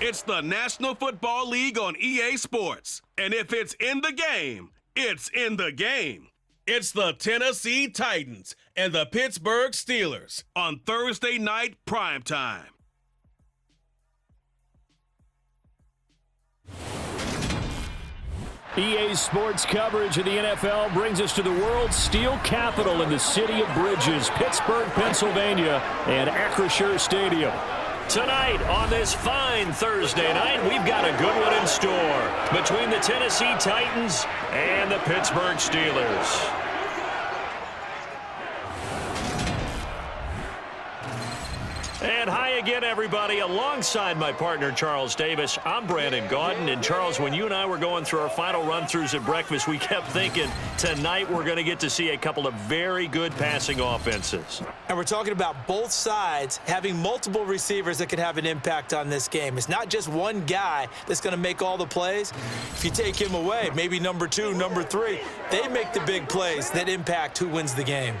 It's the National Football League on EA Sports. And if it's in the game, it's in the game. It's the Tennessee Titans and the Pittsburgh Steelers on Thursday night primetime. EA Sports coverage of the NFL brings us to the world's steel capital in the city of Bridges, Pittsburgh, Pennsylvania, and Acrisure Stadium. Tonight, on this fine Thursday night, we've got a good one in store between the Tennessee Titans and the Pittsburgh Steelers. And hi again, everybody. Alongside my partner, Charles Davis, I'm Brandon Gaudin. And, Charles, when you and I were going through our final run-throughs at breakfast, we kept thinking tonight we're going to get to see a couple of very good passing offenses. And we're talking about both sides having multiple receivers that can have an impact on this game. It's not just one guy that's going to make all the plays. If you take him away, maybe number 2, number 3, they make the big plays that impact who wins the game.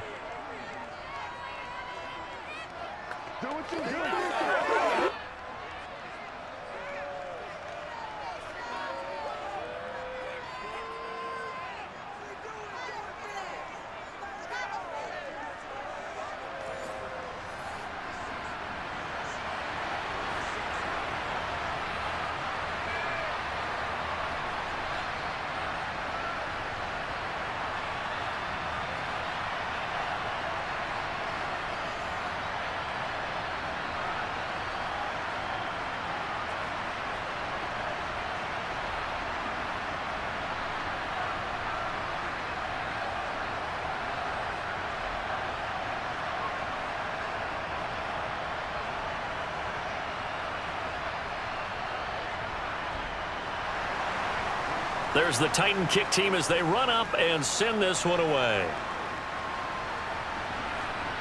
There's the Titan kick team as they run up and send this one away.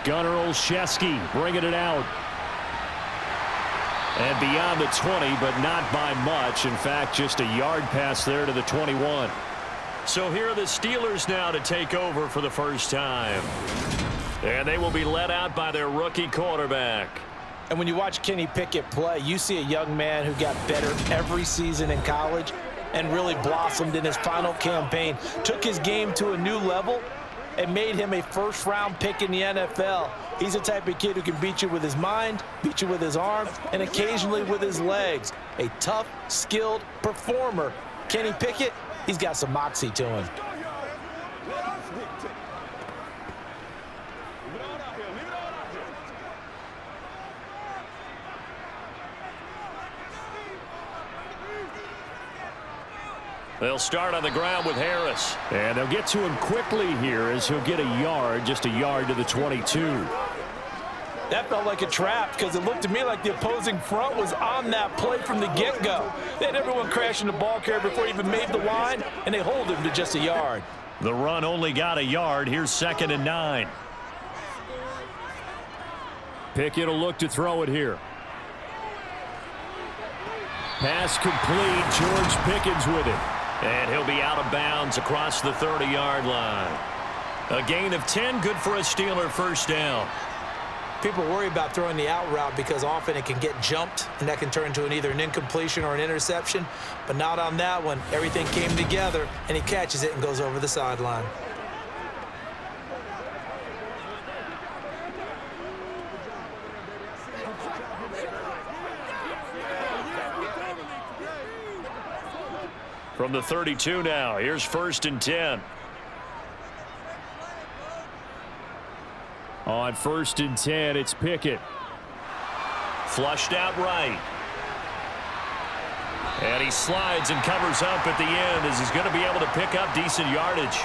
Gunnar Olszewski bringing it out. And beyond the 20, but not by much. In fact, just a yard pass there to the 21. So here are the Steelers now to take over for the first time. And they will be led out by their rookie quarterback. And when you watch Kenny Pickett play, you see a young man who got better every season in college and really blossomed in his final campaign, took his game to a new level, and made him a first-round pick in the NFL. He's the type of kid who can beat you with his mind, beat you with his arm, and occasionally with his legs. A tough, skilled performer. Kenny Pickett, he's got some moxie to him. They'll start on the ground with Harris. And they'll get to him quickly here as he'll get a yard, just a yard to the 22. That felt like a trap because it looked to me like the opposing front was on that play from the get-go. They had everyone crashing the ball carrier before he even made the line, and they hold him to just a yard. The run only got a yard. Here's 2nd and 9. Pickett will look to throw it here. Pass complete. George Pickens with it. And he'll be out of bounds across the 30-yard line. A gain of 10, good for a Steeler first down. People worry about throwing the out route because often it can get jumped, and that can turn into either an incompletion or an interception. But not on that one. Everything came together, and he catches it and goes over the sideline. From the 32 now, here's 1st and 10. On 1st and 10, it's Pickett. Flushed out right. And he slides and covers up at the end as he's going to be able to pick up decent yardage.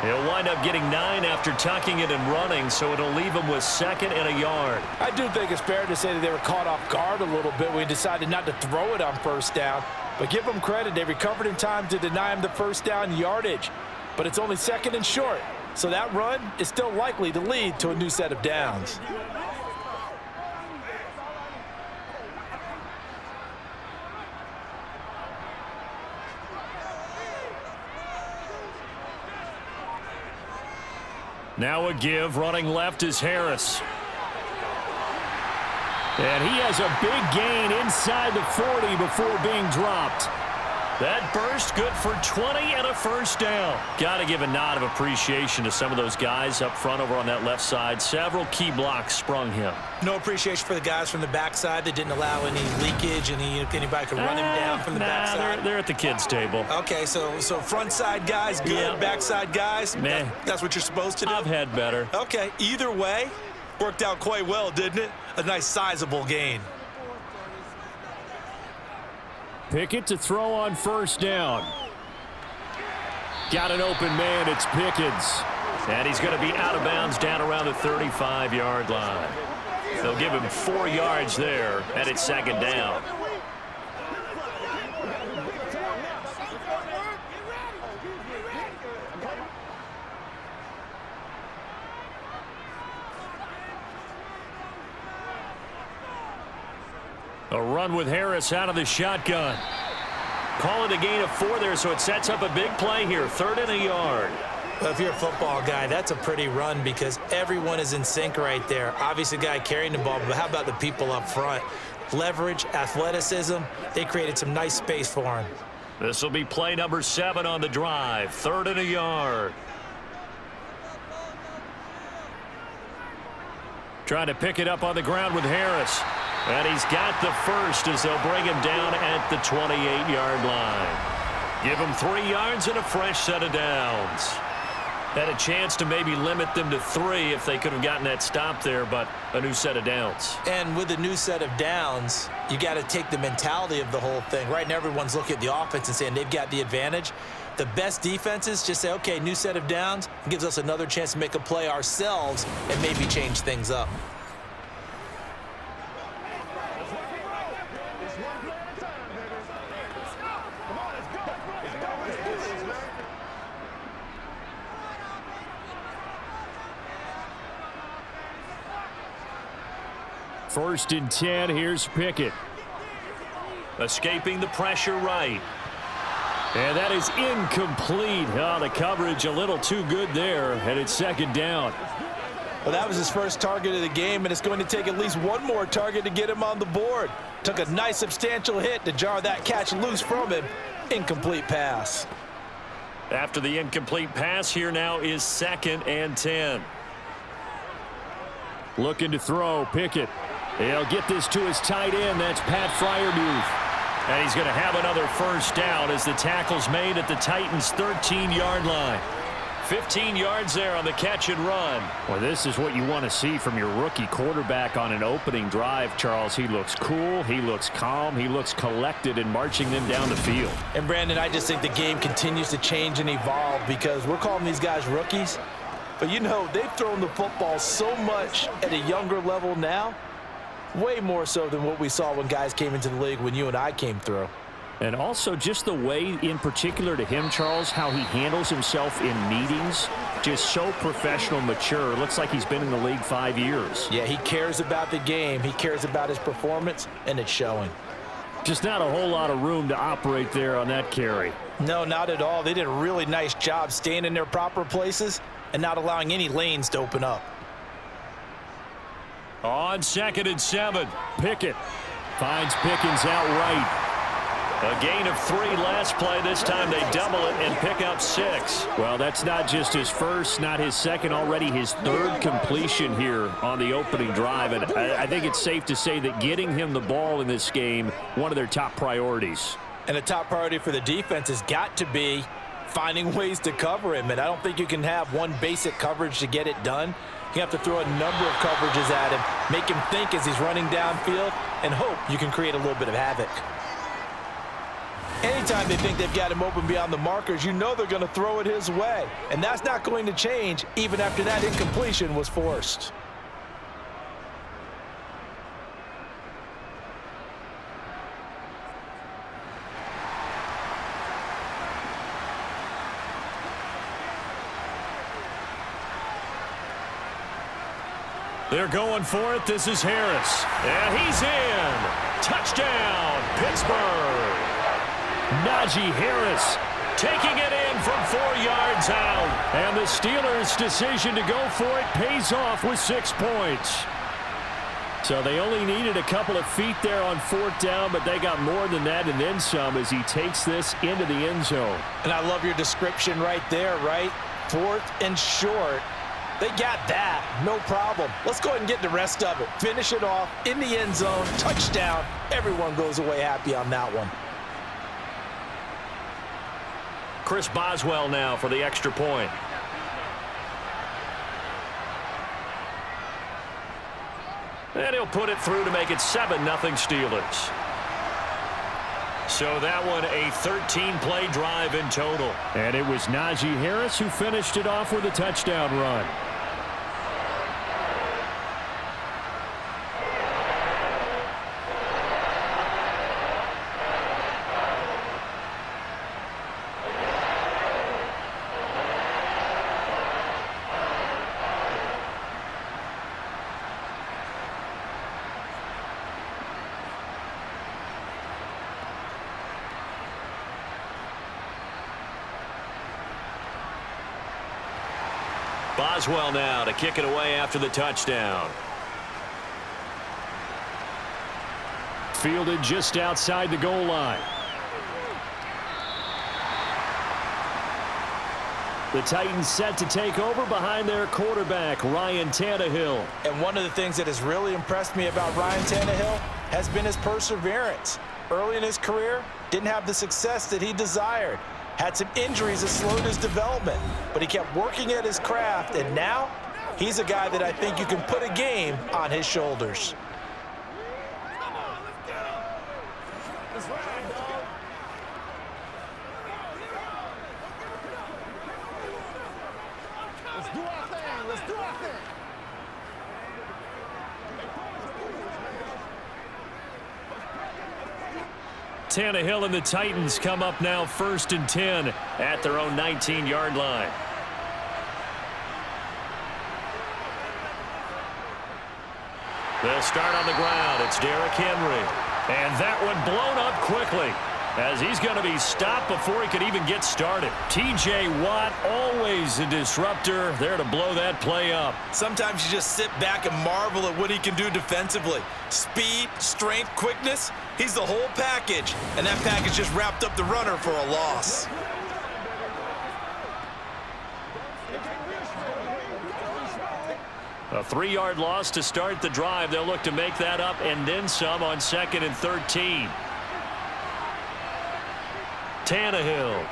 He'll wind up getting 9 after tucking it and running, so it'll leave him with 2nd and a yard. I do think it's fair to say that they were caught off guard a little bit when he decided not to throw it on 1st down. But give them credit, they recovered in time to deny him the 1st down yardage. But it's only 2nd and short, so that run is still likely to lead to a new set of downs. Now a give, running left is Harris. And he has a big gain inside the 40 before being dropped. That burst good for 20 and a first down. Got to give a nod of appreciation to some of those guys up front over on that left side. Several key blocks sprung him. No appreciation for the guys from the backside that didn't allow any leakage, anybody could run him down from the backside. They're at the kids' table. Okay, so front side guys good, Yeah. backside guys, that's what you're supposed to do? I've had better. Okay, either way, worked out quite well, didn't it? A nice sizable gain. Pickett to throw on first down. Got an open man. It's Pickens. And he's going to be out of bounds down around the 35-yard line. They'll give him 4 yards there, and it's second down. A run with Harris out of the shotgun. Call it a gain of 4 there, so it sets up a big play here. 3rd and a yard. Well, if you're a football guy, that's a pretty run because everyone is in sync right there. Obviously, the guy carrying the ball, but how about the people up front? Leverage, athleticism, they created some nice space for him. This will be play number 7 on the drive. 3rd and a yard. Trying to pick it up on the ground with Harris. And he's got the first as they'll bring him down at the 28-yard line. Give him 3 yards and a fresh set of downs. Had a chance to maybe limit them to 3 if they could have gotten that stop there, but a new set of downs. And with a new set of downs, you got to take the mentality of the whole thing. Right now, everyone's looking at the offense and saying they've got the advantage. The best defenses just say, okay, new set of downs, gives us another chance to make a play ourselves and maybe change things up. First and 10, here's Pickett. Escaping the pressure right. And that is incomplete. Oh, the coverage a little too good there, and it's second down. Well, that was his first target of the game, and it's going to take at least one more target to get him on the board. Took a nice substantial hit to jar that catch loose from him. Incomplete pass. After the incomplete pass, here now is 2nd and 10. Looking to throw, Pickett. He'll get this to his tight end. That's Pat Freiermuth. And he's going to have another first down as the tackle's made at the Titans' 13-yard line. 15 yards there on the catch and run. Well, this is what you want to see from your rookie quarterback on an opening drive, Charles. He looks cool. He looks calm. He looks collected in marching them down the field. And, Brandon, I just think the game continues to change and evolve because we're calling these guys rookies. But, you know, they've thrown the football so much at a younger level now. Way more so than what we saw when guys came into the league when you and I came through. And also just the way, in particular to him, Charles, how he handles himself in meetings. Just so professional, mature. Looks like he's been in the league 5 years. Yeah, he cares about the game. He cares about his performance, and it's showing. Just not a whole lot of room to operate there on that carry. No, not at all. They did a really nice job staying in their proper places and not allowing any lanes to open up. On 2nd and 7, Pickett finds Pickens outright. A gain of 3 last play. This time they double it and pick up 6. Well, that's not just his first, not his second, already his 3rd completion here on the opening drive. And I think it's safe to say that getting him the ball in this game, one of their top priorities. And the top priority for the defense has got to be finding ways to cover him. And I don't think you can have one basic coverage to get it done. You have to throw a number of coverages at him, make him think as he's running downfield, and hope you can create a little bit of havoc. Anytime they think they've got him open beyond the markers, you know they're going to throw it his way. And that's not going to change even after that incompletion was forced. They're going for it. This is Harris. And he's in. Touchdown, Pittsburgh. Najee Harris taking it in from 4 yards out. And the Steelers' decision to go for it pays off with 6 points. So they only needed a couple of feet there on 4th down, but they got more than that and then some as he takes this into the end zone. And I love your description right there, right? 4th and short. They got that. No problem. Let's go ahead and get the rest of it. Finish it off in the end zone. Touchdown. Everyone goes away happy on that one. Chris Boswell now for the extra point. And he'll put it through to make it 7-0 Steelers. So that one a 13-play drive in total. And it was Najee Harris who finished it off with a touchdown run. Boswell now to kick it away after the touchdown. Fielded just outside the goal line. The Titans set to take over behind their quarterback, Ryan Tannehill. And one of the things that has really impressed me about Ryan Tannehill has been his perseverance. Early in his career, didn't have the success that he desired. Had some injuries that slowed his development, but he kept working at his craft, and now he's a guy that I think you can put a game on his shoulders. Let's do our thing. Let's do our thing. Tannehill and the Titans come up now 1st and 10 at their own 19-yard line. They'll start on the ground. It's Derrick Henry. And that one blown up quickly as he's going to be stopped before he could even get started. T.J. Watt, always a disruptor, there to blow that play up. Sometimes you just sit back and marvel at what he can do defensively. Speed, strength, quickness, he's the whole package. And that package just wrapped up the runner for a loss. A 3-yard loss to start the drive. They'll look to make that up and then some on 2nd and 13. Tannehill.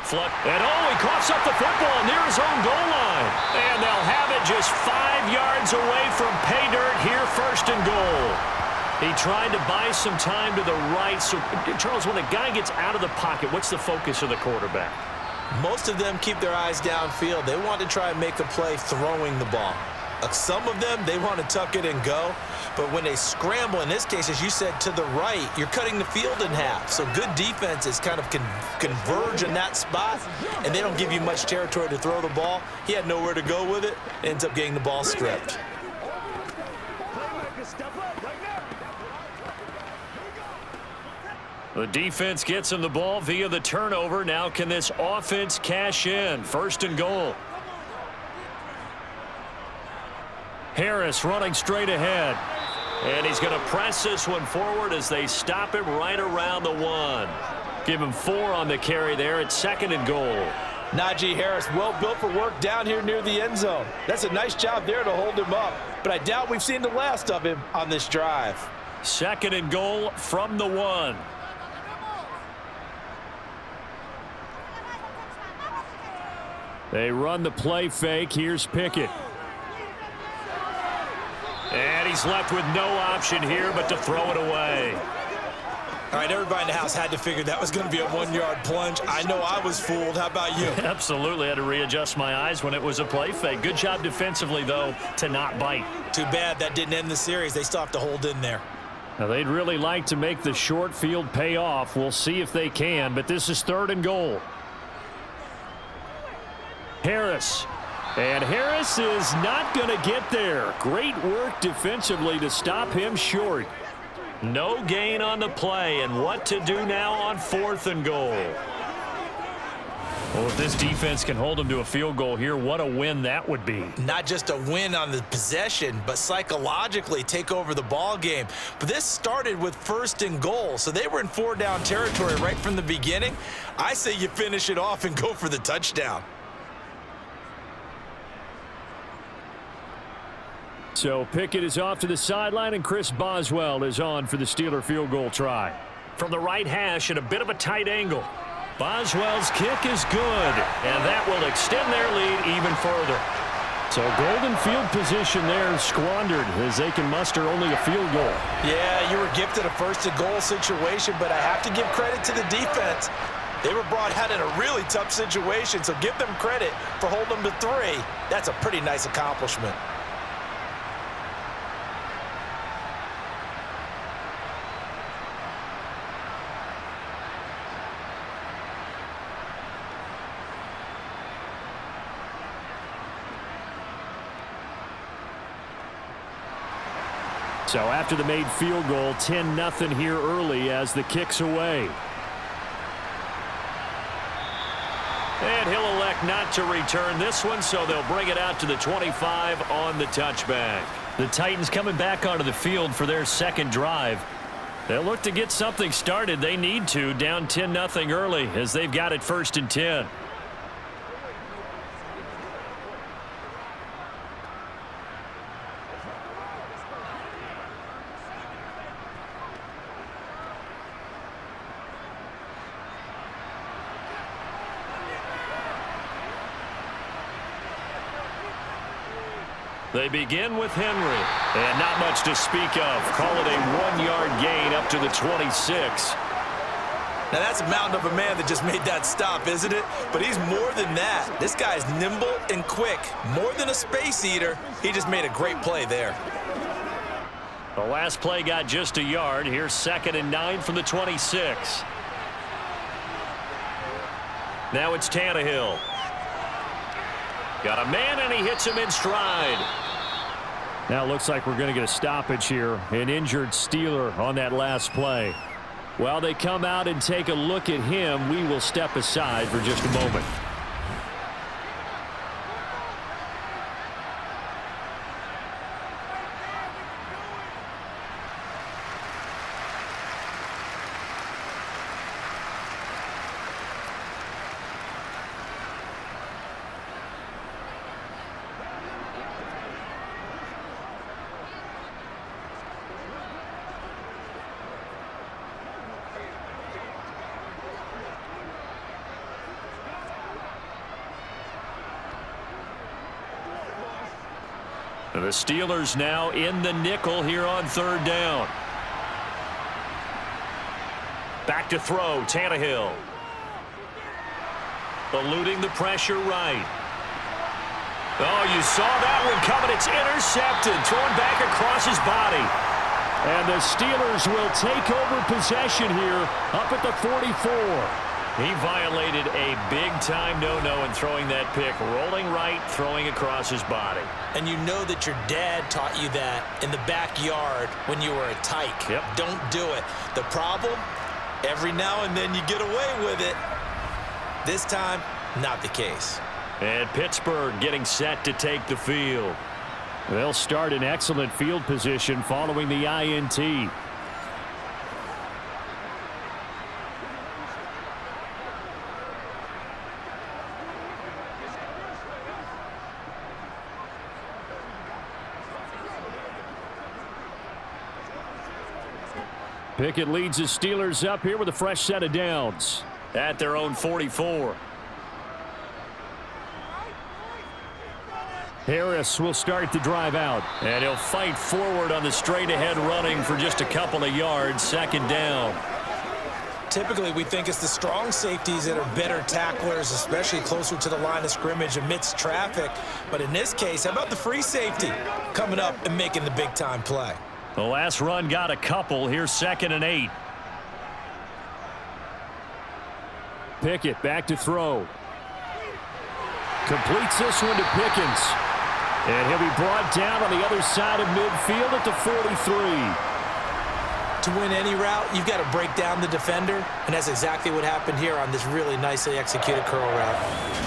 Flip. And he coughs up the football near his own goal line. And they'll have it just 5 yards away from pay dirt here, 1st and goal. He tried to buy some time to the right. So, Charles, when a guy gets out of the pocket, what's the focus of the quarterback? Most of them keep their eyes downfield. They want to try and make a play throwing the ball. Some of them, they want to tuck it and go. But when they scramble, in this case, as you said, to the right, you're cutting the field in half. So good defenses kind of converge in that spot, and they don't give you much territory to throw the ball. He had nowhere to go with it. Ends up getting the ball stripped. The defense gets him the ball via the turnover. Now can this offense cash in? 1st and goal. Harris running straight ahead. And he's going to press this one forward as they stop him right around the 1. Give him 4 on the carry there at 2nd and goal. Najee Harris, well built for work down here near the end zone. That's a nice job there to hold him up. But I doubt we've seen the last of him on this drive. 2nd and goal from the 1. They run the play fake. Here's Pickett. And he's left with no option here but to throw it away. All right, everybody in the house had to figure that was going to be a 1-yard plunge. I know I was fooled. How about you? Absolutely. Had to readjust my eyes when it was a play fake. Good job defensively, though, to not bite. Too bad that didn't end the series. They still have to hold in there. Now, they'd really like to make the short field pay off. We'll see if they can, but this is 3rd and goal. Harris. And Harris is not going to get there. Great work defensively to stop him short. No gain on the play, and what to do now on 4th and goal. Well, if this defense can hold them to a field goal here, what a win that would be. Not just a win on the possession, but psychologically take over the ball game. But this started with 1st and goal, so they were in 4-down territory right from the beginning. I say you finish it off and go for the touchdown. So Pickett is off to the sideline, and Chris Boswell is on for the Steeler field goal try. From the right hash at a bit of a tight angle. Boswell's kick is good, and that will extend their lead even further. So golden field position there squandered as they can muster only a field goal. Yeah, you were gifted a 1st and goal situation, but I have to give credit to the defense. They were brought out in a really tough situation, so give them credit for holding them to 3. That's a pretty nice accomplishment. So after the made field goal, 10-0 here early as the kick's away. And he'll elect not to return this one, so they'll bring it out to the 25 on the touchback. The Titans coming back onto the field for their 2nd drive. They'll look to get something started. They need to, down 10-0 early as they've got it 1st and 10. They begin with Henry, and not much to speak of. Call it a 1-yard gain up to the 26. Now that's a mountain of a man that just made that stop, isn't it? But he's more than that. This guy's nimble and quick. More than a space eater. He just made a great play there. The last play got just a yard. Here's 2nd and 9 from the 26. Now it's Tannehill. Got a man, and he hits him in stride. Now it looks like we're going to get a stoppage here. An injured Steeler on that last play. While they come out and take a look at him, we will step aside for just a moment. The Steelers now in the nickel here on 3rd down. Back to throw, Tannehill. Eluding the pressure right. Oh, you saw that one coming. It's intercepted. Thrown back across his body. And the Steelers will take over possession here up at the 44. He violated a big-time no-no in throwing that pick. Rolling right, throwing across his body. And you know that your dad taught you that in the backyard when you were a tyke. Yep. Don't do it. The problem, every now and then you get away with it. This time, not the case. And Pittsburgh getting set to take the field. They'll start in excellent field position following the INT. Pickett leads his Steelers up here with a fresh set of downs at their own 44. Harris will start the drive out. And he'll fight forward on the straight-ahead running for just a couple of yards. 2nd down. Typically, we think it's the strong safeties that are better tacklers, especially closer to the line of scrimmage amidst traffic. But in this case, how about the free safety coming up and making the big-time play? The last run got a couple. Here's 2nd and 8. Pickett back to throw. Completes this one to Pickens. And he'll be brought down on the other side of midfield at the 43. To win any route, you've got to break down the defender, and that's exactly what happened here on this really nicely executed curl route.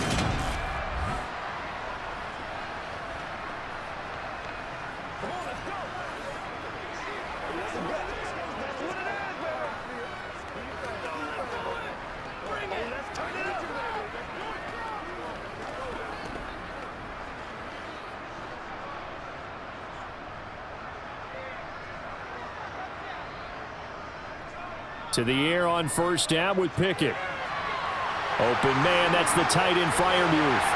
To the air on first down with Pickett. Open man, that's the tight end Freiermuth.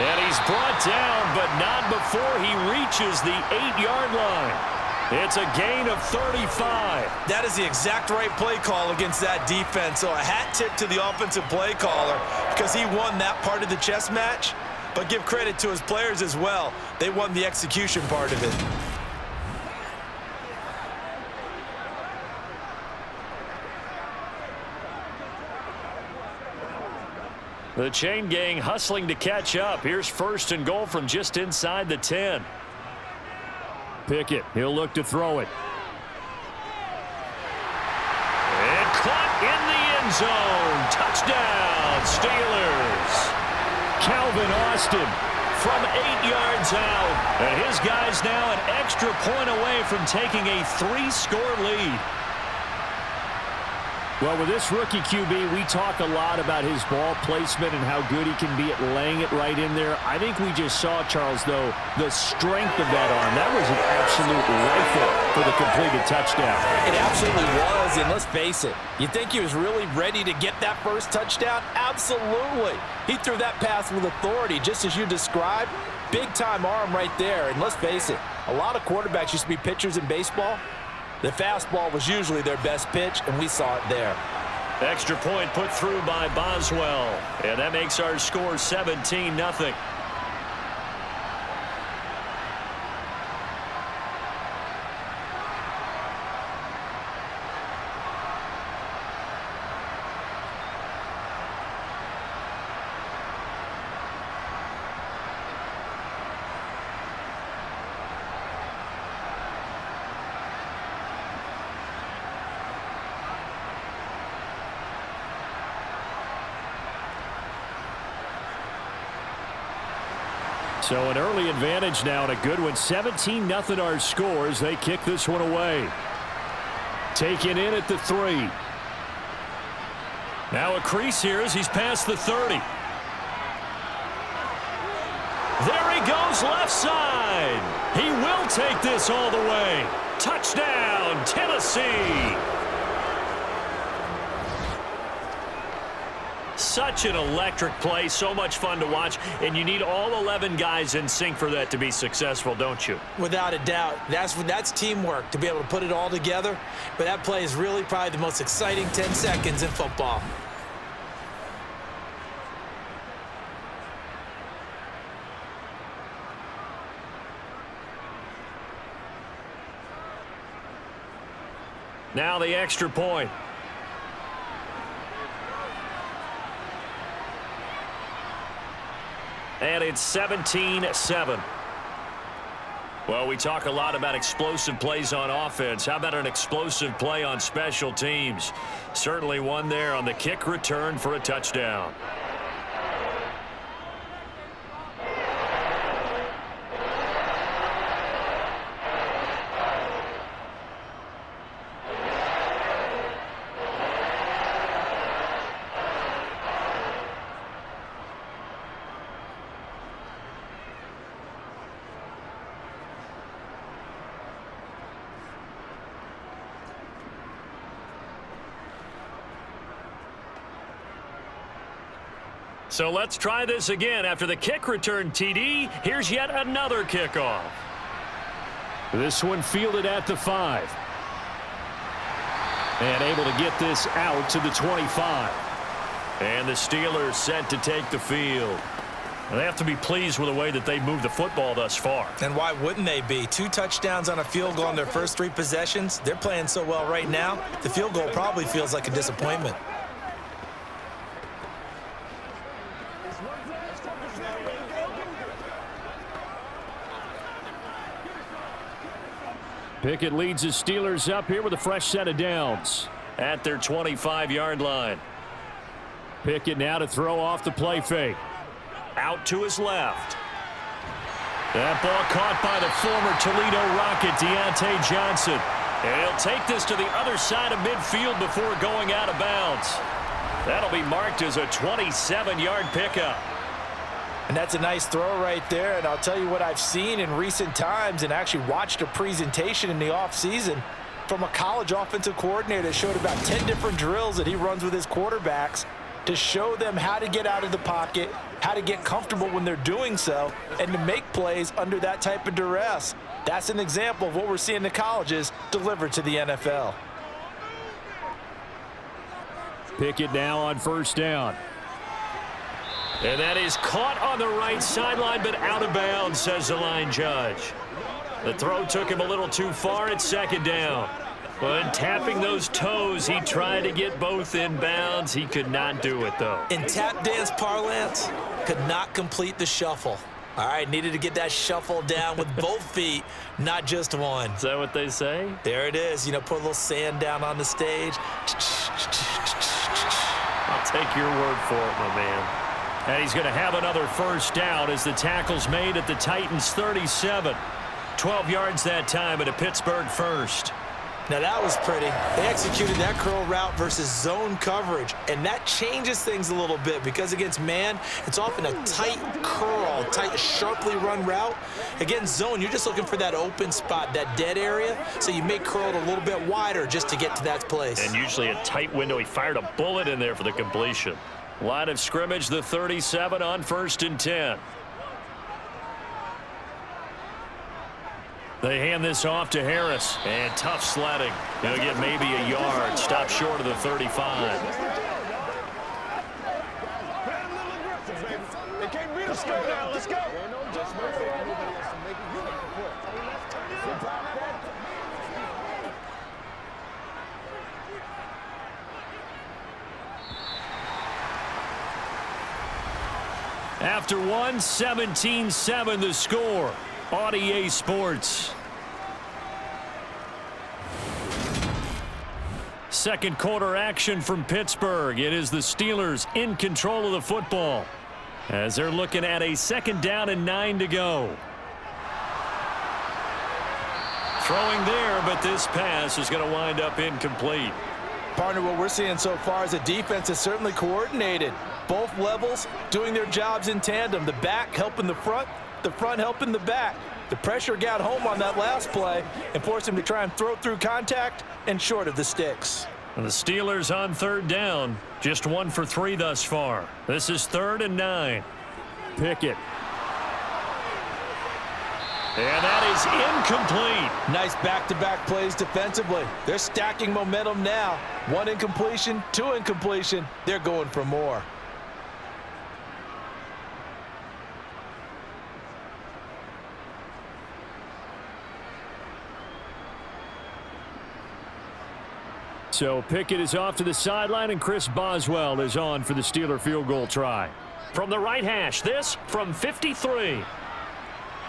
And he's brought down, but not before he reaches the 8-yard line. It's a gain of 35. That is the exact right play call against that defense. So a hat tip to the offensive play caller because he won that part of the chess match. But give credit to his players as well. They won the execution part of it. The chain gang hustling to catch up. Here's first and goal from just inside the 10. Pickett, he'll look to throw it. And caught in the end zone. Touchdown, Steelers. Calvin Austin from 8 yards out. And his guy's now an extra point away from taking a 3-score lead. Well, with this rookie QB, we talk a lot about his ball placement and how good he can be at laying it right in there. I think we just saw, Charles, though, the strength of that arm. That was an absolute rifle for the completed touchdown. It absolutely was, and let's face it, you think he was really ready to get that first touchdown? Absolutely. He threw that pass with authority, just as you described. Big-time arm right there, and let's face it, a lot of quarterbacks used to be pitchers in baseball. The fastball was usually their best pitch, and we saw it there. Extra point put through by Boswell. And that makes our score 17-0. So an early advantage now and a good one. 17-0 our scores. They kick this one away. Taken in at the 3. Now a crease here as he's past the 30. There he goes left side. He will take this all the way. Touchdown, Tennessee. Such an electric play, so much fun to watch, and you need all 11 guys in sync for that to be successful, don't you? Without a doubt. That's teamwork, to be able to put it all together. But that play is really probably the most exciting 10 seconds in football. Now the extra point. And it's 17-7. Well, we talk a lot about explosive plays on offense. How about an explosive play on special teams? Certainly one there on the kick return for a touchdown. So let's try this again. After the kick return TD, here's yet another kickoff. This one fielded at the 5. And able to get this out to the 25. And the Steelers set to take the field. And they have to be pleased with the way that they moved the football thus far. And why wouldn't they be? 2 touchdowns on a field goal on their first 3 possessions. They're playing so well right now, the field goal probably feels like a disappointment. Pickett leads the Steelers up here with a fresh set of downs at their 25-yard line. Pickett now to throw off the play fake. Out to his left. That ball caught by the former Toledo Rocket, Deontay Johnson. And he'll take this to the other side of midfield before going out of bounds. That'll be marked as a 27-yard pickup. And that's a nice throw right there. And I'll tell you what I've seen in recent times and actually watched a presentation in the offseason from a college offensive coordinator that showed about 10 different drills that he runs with his quarterbacks to show them how to get out of the pocket, how to get comfortable when they're doing so, and to make plays under that type of duress. That's an example of what we're seeing the colleges deliver to the NFL. Pickett now on first down. And that is caught on the right sideline, but out of bounds, says the line judge. The throw took him a little too far at second down. But tapping those toes, he tried to get both in bounds. He could not do it, though. In tap dance parlance, could not complete the shuffle. All right, needed to get that shuffle down with both feet, not just one. Is that what they say? There it is. You know, put a little sand down on the stage. I'll take your word for it, my man. And he's going to have another first down as the tackle's made at the Titans' 37. 12 yards that time at a Pittsburgh first. Now that was pretty. They executed that curl route versus zone coverage, and that changes things a little bit because against man, it's often a tight curl, tight, sharply run route. Against zone, you're just looking for that open spot, that dead area, so you may curl it a little bit wider just to get to that place. And usually a tight window. He fired a bullet in there for the completion. Line of scrimmage, the 37 on 1st and 10. They hand this off to Harris, and tough sledding. He'll get maybe a yard, stop short of the 35. Let's go now, let's go. After one, 17-7 the score on EA Sports. Second quarter action from Pittsburgh. It is the Steelers in control of the football as they're looking at a 2nd down and 9 to go. Throwing there, but this pass is going to wind up incomplete. Partner, what we're seeing so far is the defense is certainly coordinated. Both levels doing their jobs in tandem. The back helping the front helping the back. The pressure got home on that last play and forced him to try and throw through contact and short of the sticks. And the Steelers on 3rd down, just 1 for 3 thus far. This is 3rd and 9. Pickett. And that is incomplete. Nice back-to-back plays defensively. They're stacking momentum now. 1 incompletion, 2 incompletion. They're going for more. So Pickett is off to the sideline, and Chris Boswell is on for the Steeler field goal try. From the right hash, this from 53.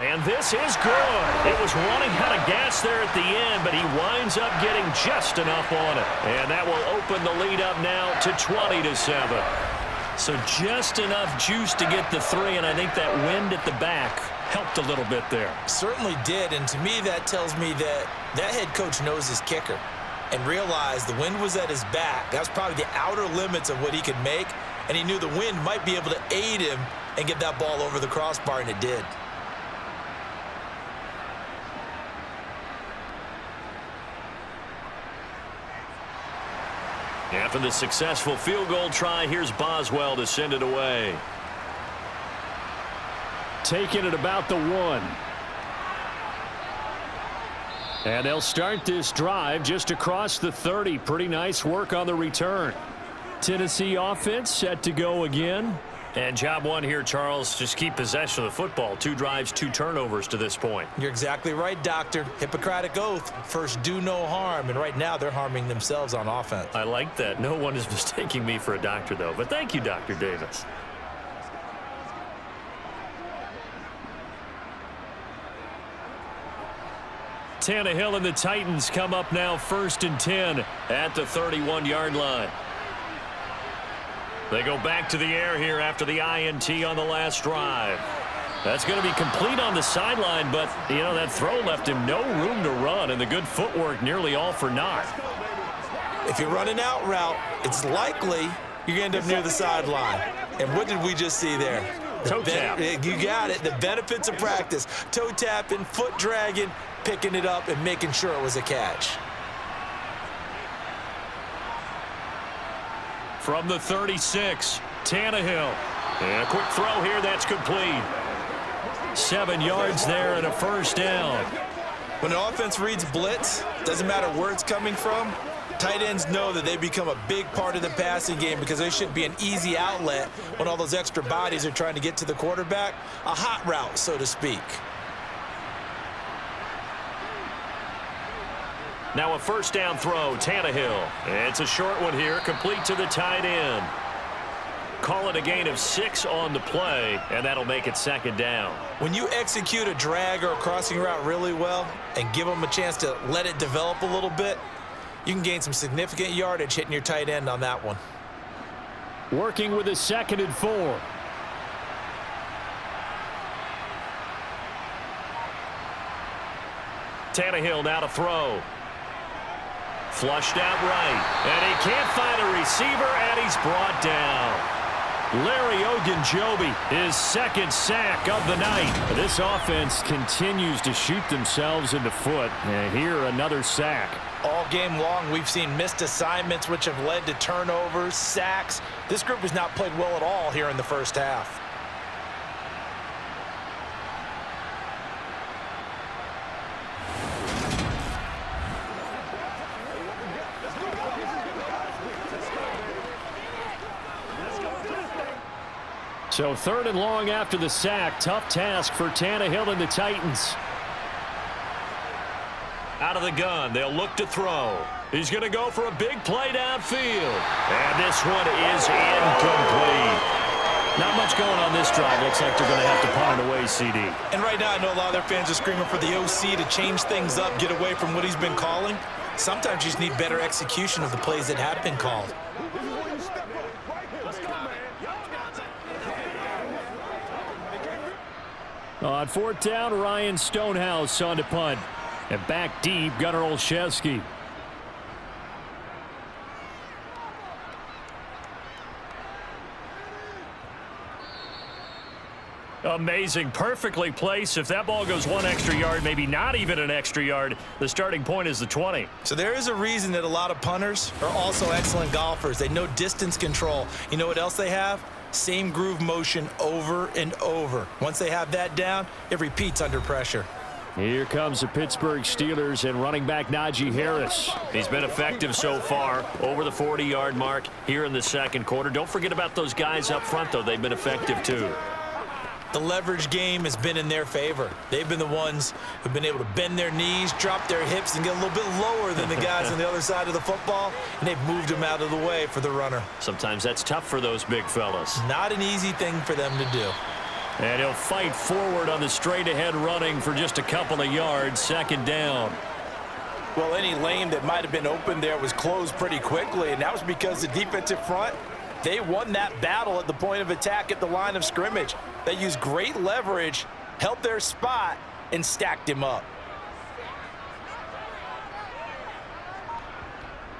And this is good. It was running out of gas there at the end, but he winds up getting just enough on it. And that will open the lead up now to 20-7. So just enough juice to get the 3, and I think that wind at the back helped a little bit there. Certainly did, and to me that tells me that that head coach knows his kicker and realized the wind was at his back. That was probably the outer limits of what he could make, and he knew the wind might be able to aid him and get that ball over the crossbar, and it did. After the successful field goal try, here's Boswell to send it away. Taking it about the 1. And they'll start this drive just across the 30. Pretty nice work on the return. Tennessee offense set to go again. And job 1 here, Charles, just keep possession of the football. 2 drives, 2 turnovers to this point. You're exactly right, Doctor. Hippocratic oath. First, do no harm. And right now, they're harming themselves on offense. I like that. No one is mistaking me for a doctor, though. But thank you, Dr. Davis. Tannehill and the Titans come up now 1st and 10 at the 31-yard line. They go back to the air here after the INT on the last drive. That's going to be complete on the sideline, but, you know, that throw left him no room to run, and the good footwork nearly all for naught. If you're running out route, it's likely you're going to end up near the sideline. And what did we just see there? Toe tap. You got it. The benefits of practice. Toe tapping, foot dragging, picking it up, and making sure it was a catch. From the 36, Tannehill. And a quick throw here, that's complete. 7 yards there and a first down. When an offense reads blitz, doesn't matter where it's coming from, tight ends know that they become a big part of the passing game because they should be an easy outlet when all those extra bodies are trying to get to the quarterback. A hot route, so to speak. Now a first down throw, Tannehill. It's a short one here, complete to the tight end. Call it a gain of 6 on the play, and that'll make it 2nd down. When you execute a drag or a crossing route really well and give them a chance to let it develop a little bit, you can gain some significant yardage hitting your tight end on that one. Working with a 2nd and 4. Tannehill now to throw. Flushed out right, and he can't find a receiver, and he's brought down. Larry Ogunjobi, his 2nd sack of the night. This offense continues to shoot themselves in the foot, and here another sack. All game long, we've seen missed assignments, which have led to turnovers, sacks. This group has not played well at all here in the first half. So 3rd and long after the sack. Tough task for Tannehill and the Titans. Out of the gun, they'll look to throw. He's going to go for a big play downfield. And this one is incomplete. Not much going on this drive. Looks like they're going to have to punt it away, CD. And right now, I know a lot of their fans are screaming for the OC to change things up, get away from what he's been calling. Sometimes you just need better execution of the plays that have been called. On 4th down, Ryan Stonehouse on to punt. And back deep, Gunnar Olszewski. Amazing. Perfectly placed. If that ball goes 1 extra yard, maybe not even an extra yard, the starting point is the 20. So there is a reason that a lot of punters are also excellent golfers. They know distance control. You know what else they have? Same groove motion over and over. Once they have that down, it repeats under pressure. Here comes the Pittsburgh Steelers and running back Najee Harris. He's been effective so far, over the 40-yard mark here in the 2nd quarter. Don't forget about those guys up front, though. They've been effective, too. The leverage game has been in their favor. They've been the ones who've been able to bend their knees, drop their hips, and get a little bit lower than the guys on the other side of the football, and they've moved them out of the way for the runner. Sometimes that's tough for those big fellas. Not an easy thing for them to do. And he'll fight forward on the straight-ahead running for just a couple of yards, 2nd down. Well, any lane that might have been open there was closed pretty quickly, and that was because the defensive front, they won that battle at the point of attack at the line of scrimmage. They used great leverage, held their spot, and stacked him up.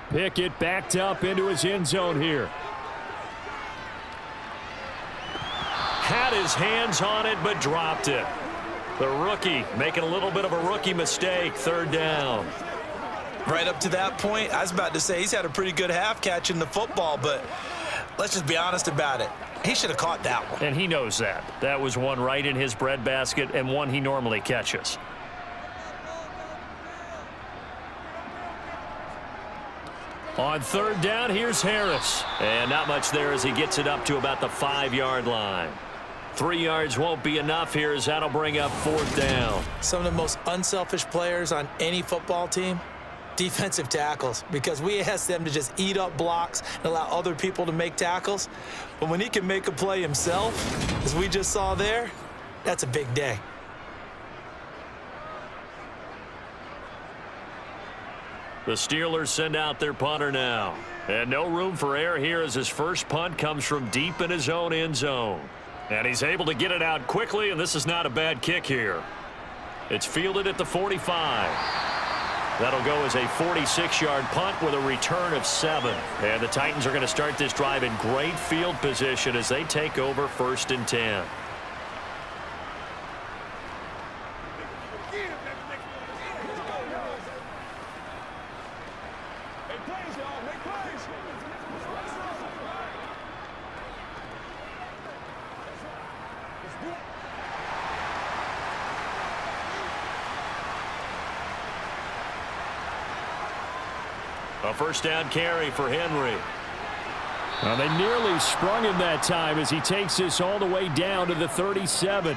Pickett backed up into his end zone here. Had his hands on it, but dropped it. The rookie making a little bit of a rookie mistake, 3rd down. Right up to that point, I was about to say he's had a pretty good half catching the football, but let's just be honest about it. He should have caught that one. And he knows that. That was one right in his breadbasket and one he normally catches. On 3rd down, here's Harris. And not much there as he gets it up to about the 5-yard line. 3 yards won't be enough here as that'll bring up 4th down. Some of the most unselfish players on any football team, defensive tackles, because we ask them to just eat up blocks and allow other people to make tackles. But when he can make a play himself, as we just saw there, that's a big day. The Steelers send out their punter now. And no room for error here as his first punt comes from deep in his own end zone. And he's able to get it out quickly, and this is not a bad kick here. It's fielded at the 45. That'll go as a 46-yard punt with a return of 7. And the Titans are going to start this drive in great field position as they take over 1st and 10. A first down carry for Henry. Well, they nearly sprung him that time as he takes this all the way down to the 37.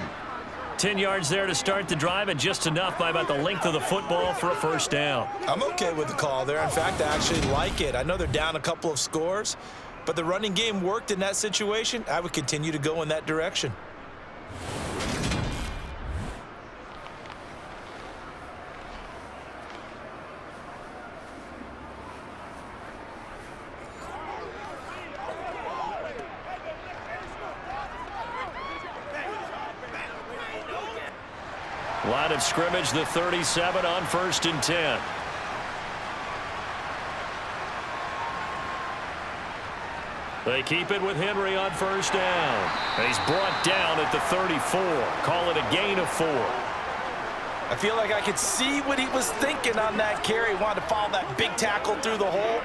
10 yards there to start the drive, and just enough by about the length of the football for a first down. I'm okay with the call there. In fact, I actually like it. I know they're down a couple of scores, but the running game worked in that situation. I would continue to go in that direction. Line of scrimmage, the 37 on 1st and 10. They keep it with Henry on first down. He's brought down at the 34. Call it a gain of 4. I feel like I could see what he was thinking on that carry. Wanted to follow that big tackle through the hole.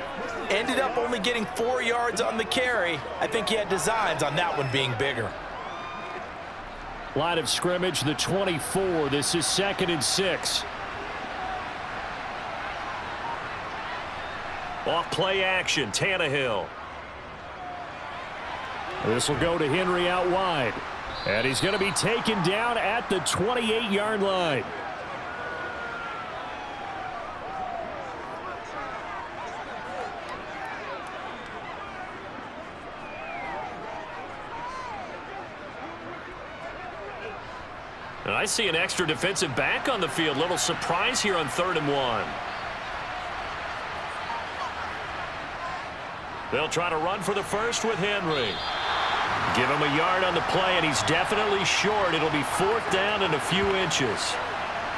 Ended up only getting 4 yards on the carry. I think he had designs on that one being bigger. Line of scrimmage, the 24. This is 2nd and 6. Off play action, Tannehill. This will go to Henry out wide. And he's going to be taken down at the 28-yard line. And I see an extra defensive back on the field. Little surprise here on 3rd and 1. They'll try to run for the first with Henry. Give him a yard on the play, and he's definitely short. It'll be 4th down and a few inches.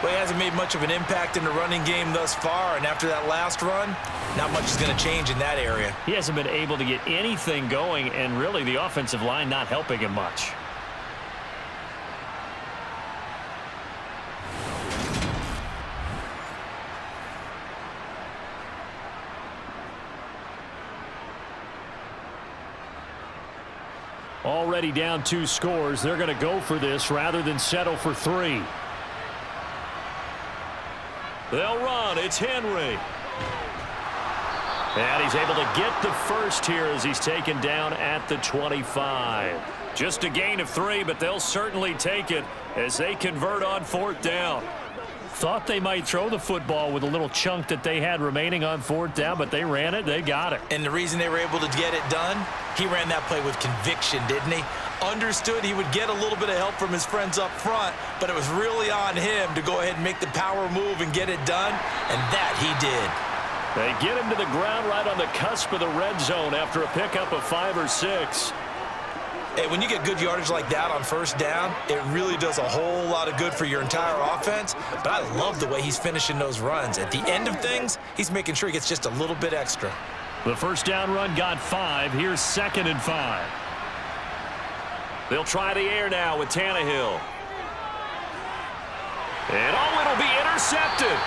Well, he hasn't made much of an impact in the running game thus far, and after that last run, not much is going to change in that area. He hasn't been able to get anything going, and really the offensive line not helping him much. Already down 2 scores. They're going to go for this rather than settle for 3. They'll run. It's Henry. And he's able to get the first here as he's taken down at the 25. Just a gain of 3, but they'll certainly take it as they convert on 4th down. Thought they might throw the football with a little chunk that they had remaining on 4th down, but they ran it. They got it. And the reason they were able to get it done, he ran that play with conviction, didn't he? Understood he would get a little bit of help from his friends up front, but it was really on him to go ahead and make the power move and get it done, and that he did. They get him to the ground right on the cusp of the red zone after a pickup of 5 or 6. Hey, when you get good yardage like that on 1st down, it really does a whole lot of good for your entire offense. But I love the way he's finishing those runs. At the end of things, he's making sure he gets just a little bit extra. The first down run got 5. Here's 2nd and 5. They'll try the air now with Tannehill. And it'll be intercepted.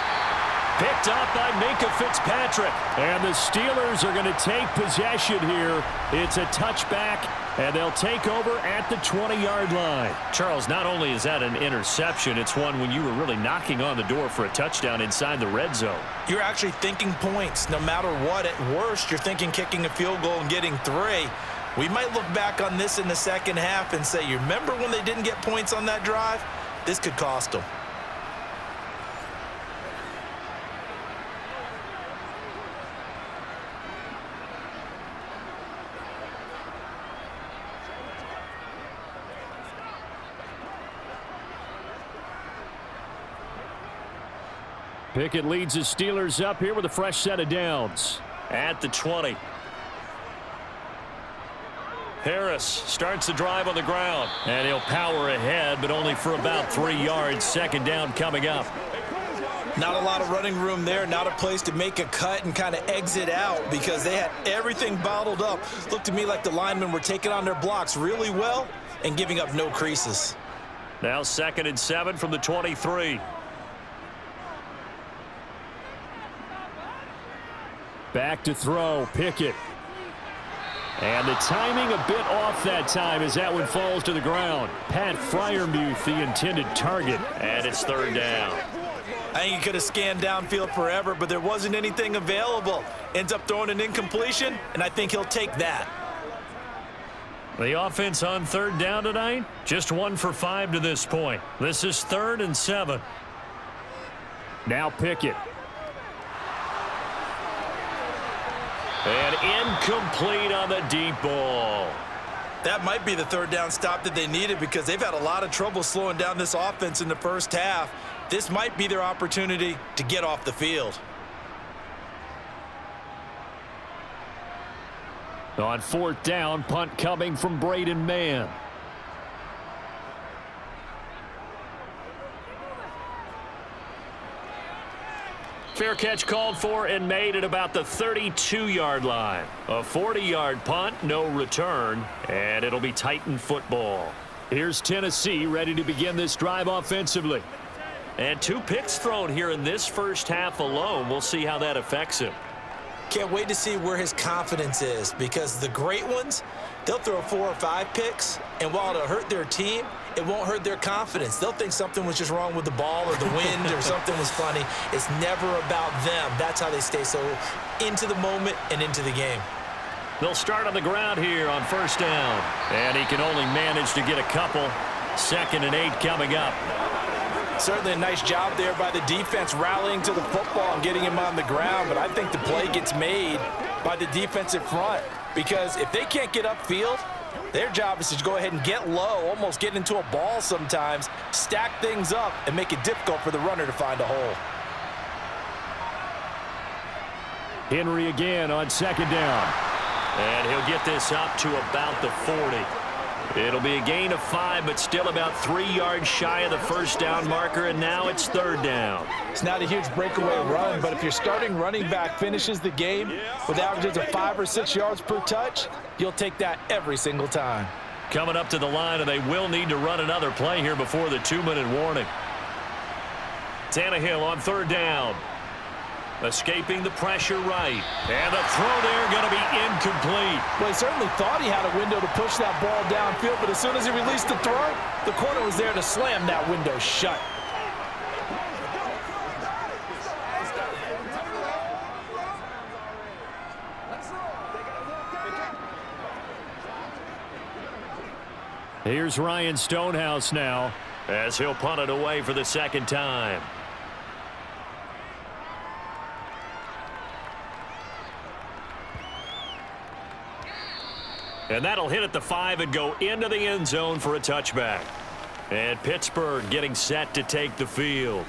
Picked up by Minka Fitzpatrick. And the Steelers are going to take possession here. It's a touchback, and they'll take over at the 20-yard line. Charles, not only is that an interception, it's one when you were really knocking on the door for a touchdown inside the red zone. You're actually thinking points no matter what. At worst, you're thinking kicking a field goal and getting 3. We might look back on this in the second half and say, you remember when they didn't get points on that drive? This could cost them. Pickett leads his Steelers up here with a fresh set of downs. At the 20. Harris starts the drive on the ground. And he'll power ahead, but only for about 3 yards. Second down coming up. Not a lot of running room there. Not a place to make a cut and kind of exit out because they had everything bottled up. Looked to me like the linemen were taking on their blocks really well and giving up no creases. Now 2nd and 7 from the 23. Back to throw, Pickett. And the timing a bit off that time as that one falls to the ground. Pat Freiermuth, the intended target. And it's 3rd down. I think he could have scanned downfield forever, but there wasn't anything available. Ends up throwing an incompletion, and I think he'll take that. The offense on 3rd down tonight, just 1 for 5 to this point. This is 3rd and 7. Now Pickett. And incomplete on the deep ball. That might be the 3rd down stop that they needed because they've had a lot of trouble slowing down this offense in the first half. This might be their opportunity to get off the field. On 4th down, punt coming from Braden Mann. Fair catch called for and made at about the 32-yard line. A 40-yard punt, no return, and it'll be Titan football. Here's Tennessee ready to begin this drive offensively. And 2 picks thrown here in this first half alone. We'll see how that affects him. Can't wait to see where his confidence is because the great ones, they'll throw 4 or 5 picks, and while it'll hurt their team, it won't hurt their confidence. They'll think something was just wrong with the ball or the wind or something was funny. It's never about them. That's how they stay so into the moment and into the game. They'll start on the ground here on 1st down. And he can only manage to get a couple. 2nd and 8 coming up. Certainly a nice job there by the defense rallying to the football and getting him on the ground, but I think the play gets made by the defensive front because if they can't get upfield, their job is to go ahead and get low, almost get into a ball sometimes, stack things up, and make it difficult for the runner to find a hole. Henry again on 2nd down. And he'll get this up to about the 40. It'll be a gain of 5, but still about 3 yards shy of the 1st down marker, and now it's 3rd down. It's not a huge breakaway run, but if your starting running back finishes the game with averages of 5 or 6 yards per touch, you'll take that every single time. Coming up to the line, and they will need to run another play here before the 2-minute warning. Tannehill on 3rd down. Escaping the pressure right. And the throw there going to be incomplete. Well, he certainly thought he had a window to push that ball downfield, but as soon as he released the throw, the corner was there to slam that window shut. Here's Ryan Stonehouse now as he'll punt it away for the 2nd time. And that'll hit at the 5 and go into the end zone for a touchback. And Pittsburgh getting set to take the field.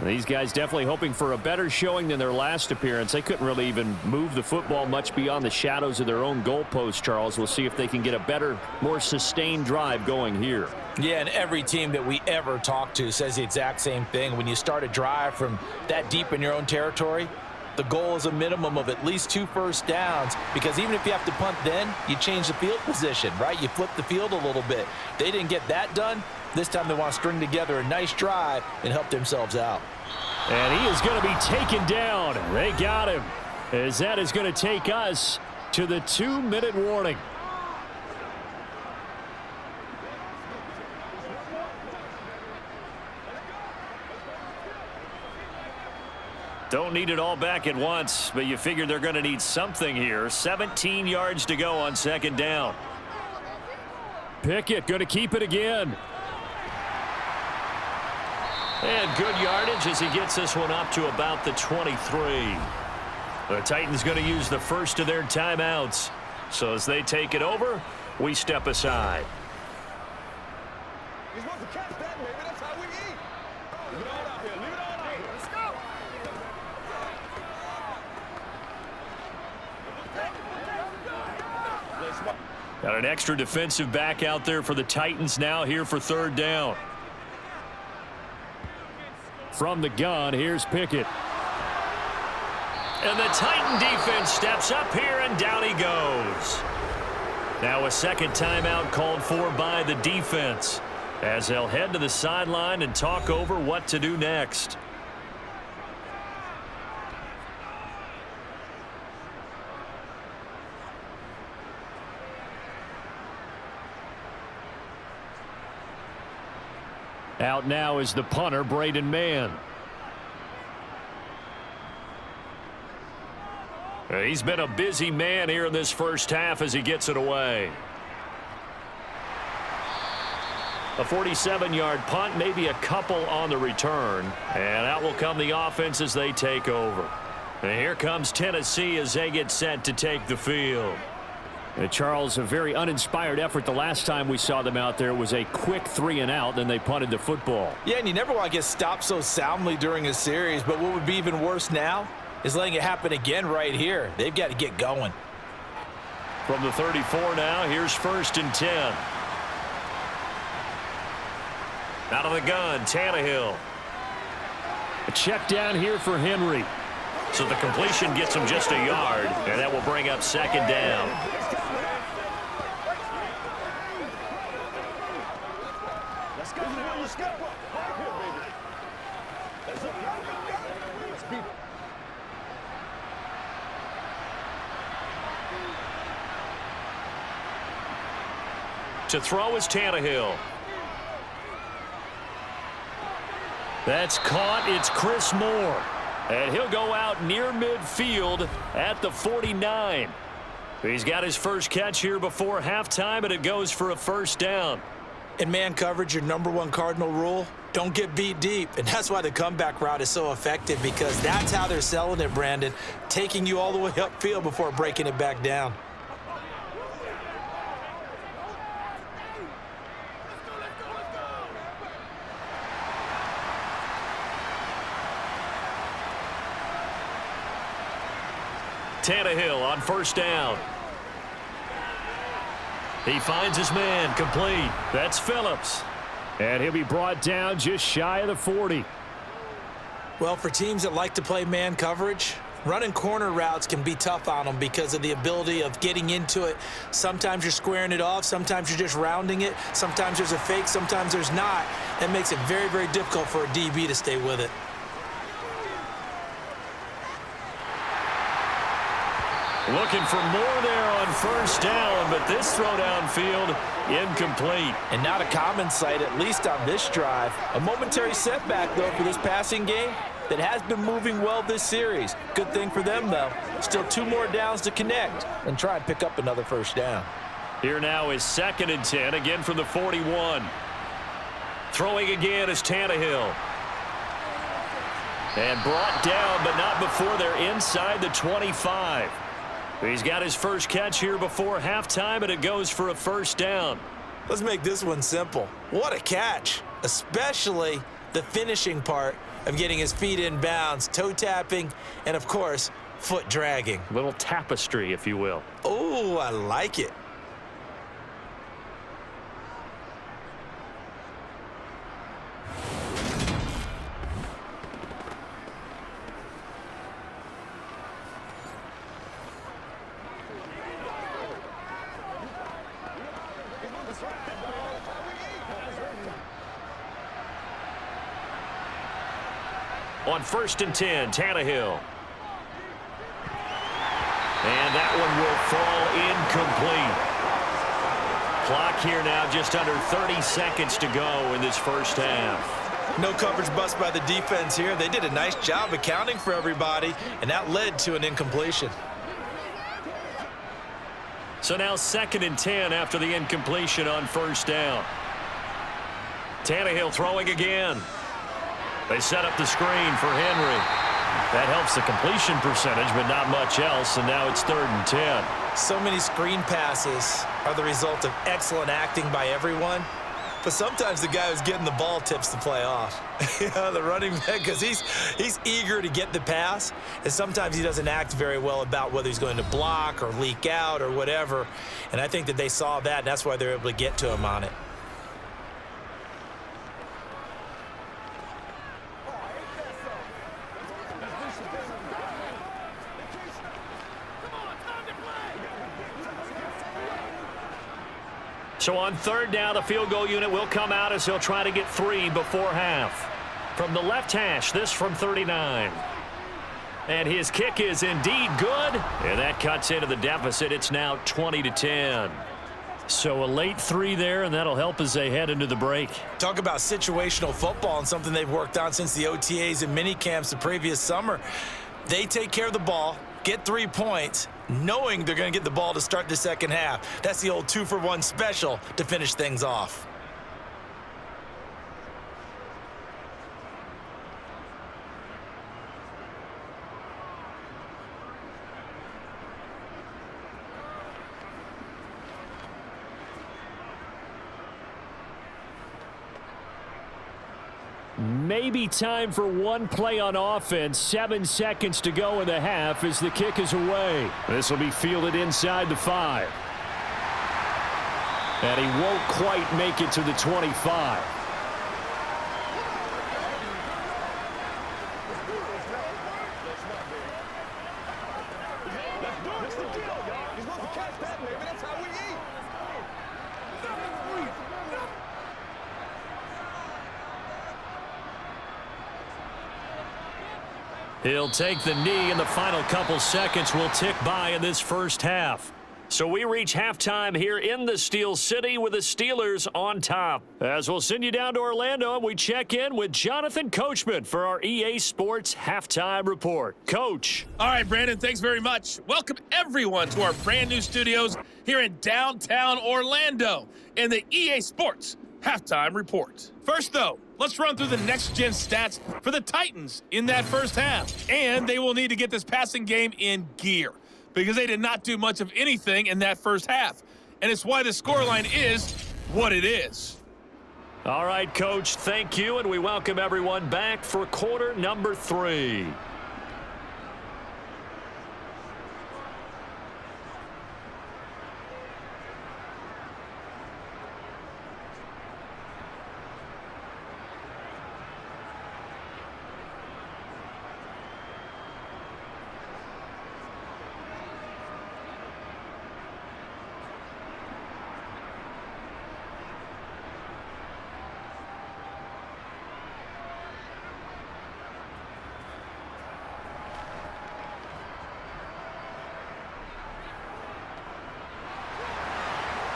These guys definitely hoping for a better showing than their last appearance. They couldn't really even move the football much beyond the shadows of their own goalpost, Charles. We'll see if they can get a better, more sustained drive going here. Yeah, and every team that we ever talk to says the exact same thing. When you start a drive from that deep in your own territory, the goal is a minimum of at least 2 first downs because even if you have to punt then, you change the field position, right? You flip the field a little bit. They didn't get that done. This time they want to string together a nice drive and help themselves out. And he is going to be taken down. They got him. As that is going to take us to the 2-minute warning. Don't need it all back at once, but you figure they're going to need something here. 17 yards to go on 2nd down. Pickett going to keep it again. And good yardage as he gets this one up to about the 23. The Titans going to use the first of their timeouts. So as they take it over, we step aside. Got an extra defensive back out there for the Titans now here for third down. From the gun, here's Pickett. And the Titan defense steps up here, and down he goes. Now a second timeout called for by the defense as they'll head to the sideline and talk over what to do next. Out now is the punter, Braden Mann. He's been a busy man here in this first half as he gets it away. A 47-yard punt, maybe a couple on the return. And out will come the offense as they take over. And here comes Tennessee as they get set to take the field. Charles, a very uninspired effort. The last time we saw them out there was a quick 3-and-out, then they punted the football. Yeah, and you never want to get stopped so soundly during a series, but what would be even worse now is letting it happen again right here. They've got to get going. From the 34 now, here's 1st and 10. Out of the gun, Tannehill. A check down here for Henry. So the completion gets him just a yard, and that will bring up second down. Let's go. Let's go. Let's beat it. To throw is Tannehill. That's caught. It's Chris Moore. And he'll go out near midfield at the 49. He's got his first catch here before halftime, and it goes for a first down. In man coverage, your #1 cardinal rule, don't get beat deep. And that's why the comeback route is so effective, because that's how they're selling it, Brandon. Taking you all the way upfield before breaking it back down. Tannehill on first down. He finds his man, complete. That's Phillips. And he'll be brought down just shy of the 40. Well, for teams that like to play man coverage, running corner routes can be tough on them because of the ability of getting into it. Sometimes you're squaring it off. Sometimes you're just rounding it. Sometimes there's a fake. Sometimes there's not. That makes it very, very difficult for a DB to stay with it. Looking for more there on first down, but this throw downfield incomplete. And not a common sight, at least on this drive. A momentary setback, though, for this passing game that has been moving well this series. Good thing for them, though. Still 2 more downs to connect and try and pick up another first down. Here now is 2nd and 10, again from the 41. Throwing again is Tannehill. And brought down, but not before they're inside the 25. He's got his first catch here before halftime, and it goes for a first down. Let's make this one simple. What a catch, especially the finishing part of getting his feet in bounds, toe tapping, and, of course, foot dragging. A little tapestry, if you will. Oh, I like it. On 1st and 10, Tannehill. And that one will fall incomplete. Clock here now just under 30 seconds to go in this first half. No coverage bust by the defense here. They did a nice job accounting for everybody, and that led to an incompletion. So now 2nd and 10 after the incompletion on first down. Tannehill throwing again. They set up the screen for Henry. That helps the completion percentage, but not much else, and now it's 3rd and 10. So many screen passes are the result of excellent acting by everyone. But sometimes the guy who's getting the ball tips the play off. The running back, because he's eager to get the pass, and sometimes he doesn't act very well about whether he's going to block or leak out or whatever. And I think that they saw that, and that's why they're able to get to him on it. So on third down, the field goal unit will come out as he'll try to get 3 before half. From the left hash, this from 39. And his kick is indeed good. And that cuts into the deficit. It's now 20-10. So a late 3 there, and that'll help as they head into the break. Talk about situational football and something they've worked on since the OTAs and mini camps the previous summer. They take care of the ball, get 3 points, knowing they're going to get the ball to start the second half. That's the old 2-for-1 special to finish things off. Maybe time for one play on offense. 7 seconds to go in the half as the kick is away. This will be fielded inside the 5. And he won't quite make it to the 25. That's the deal, y'all. He's supposed to catch that, maybe. That's how we eat. He'll take the knee, and the final couple seconds will tick by in this first half. So we reach halftime here in the Steel City with the Steelers on top. As we'll send you down to Orlando, and we check in with Jonathan Coachman for our EA Sports Halftime Report. Coach. All right, Brandon, thanks very much. Welcome, everyone, to our brand new studios here in downtown Orlando in the EA Sports Halftime Report. First, though, let's run through the next-gen stats for the Titans in that first half. And they will need to get this passing game in gear because they did not do much of anything in that first half. And it's why the scoreline is what it is. All right, Coach, thank you, and we welcome everyone back for quarter number 3.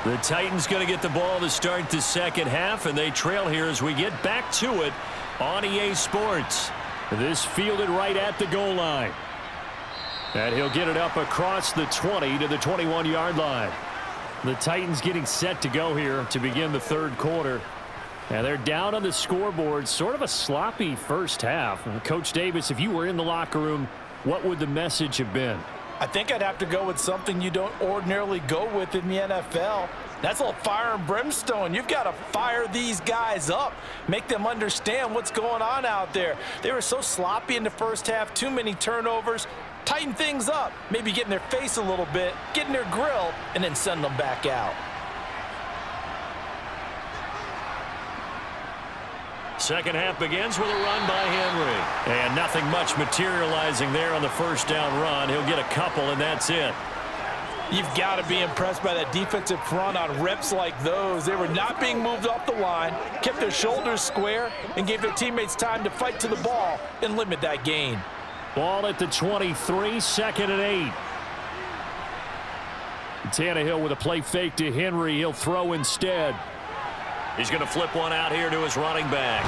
The Titans going to get the ball to start the second half, and they trail here as we get back to it on EA Sports. This fielded right at the goal line. And he'll get it up across the 20 to the 21-yard line. The Titans getting set to go here to begin the third quarter. And they're down on the scoreboard. Sort of a sloppy first half. And Coach Davis, if you were in the locker room, what would the message have been? I think I'd have to go with something you don't ordinarily go with in the NFL. That's a little fire and brimstone. You've got to fire these guys up, make them understand what's going on out there. They were so sloppy in the first half, too many turnovers. Tighten things up, maybe get in their face a little bit, get in their grill, and then send them back out. Second half begins with a run by Henry. And nothing much materializing there on the first down run. He'll get a couple, and that's it. You've got to be impressed by that defensive front on reps like those. They were not being moved off the line, kept their shoulders square, and gave their teammates time to fight to the ball and limit that gain. Ball at the 23, second and 8. Tannehill with a play fake to Henry. He'll throw instead. He's going to flip one out here to his running back.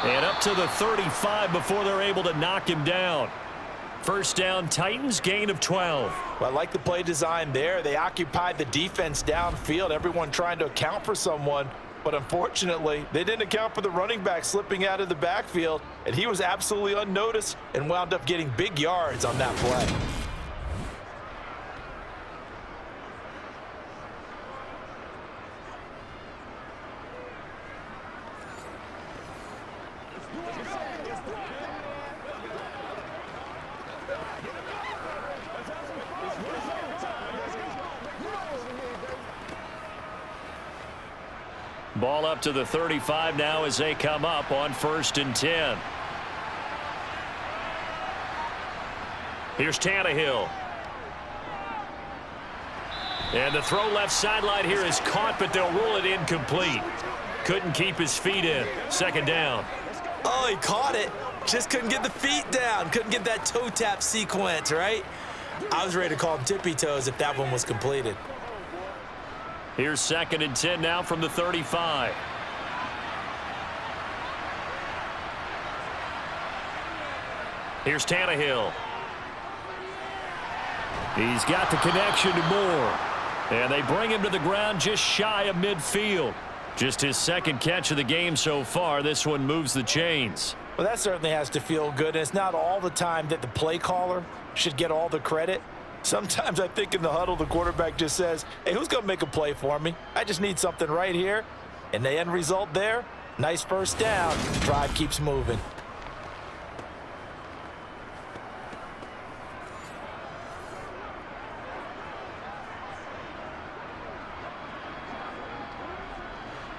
And up to the 35 before they're able to knock him down. First down, Titans, gain of 12. Well, I like the play design there. They occupied the defense downfield, everyone trying to account for someone. But unfortunately, they didn't account for the running back slipping out of the backfield, and he was absolutely unnoticed and wound up getting big yards on that play. Ball up to the 35 now as they come up on 1st and 10. Here's Tannehill. And the throw left sideline here is caught, but they'll rule it incomplete. Couldn't keep his feet in. 2nd down. Oh, he caught it. Just couldn't get the feet down. Couldn't get that toe tap sequence, right? I was ready to call him tippy toes if that one was completed. Here's 2nd and 10 now from the 35. Here's Tannehill. He's got the connection to Moore. And they bring him to the ground just shy of midfield. Just his 2nd catch of the game so far. This one moves the chains. Well, that certainly has to feel good. And it's not all the time that the play caller should get all the credit. Sometimes I think in the huddle, the quarterback just says, hey, who's going to make a play for me? I just need something right here. And the end result there, nice 1st down. Drive keeps moving.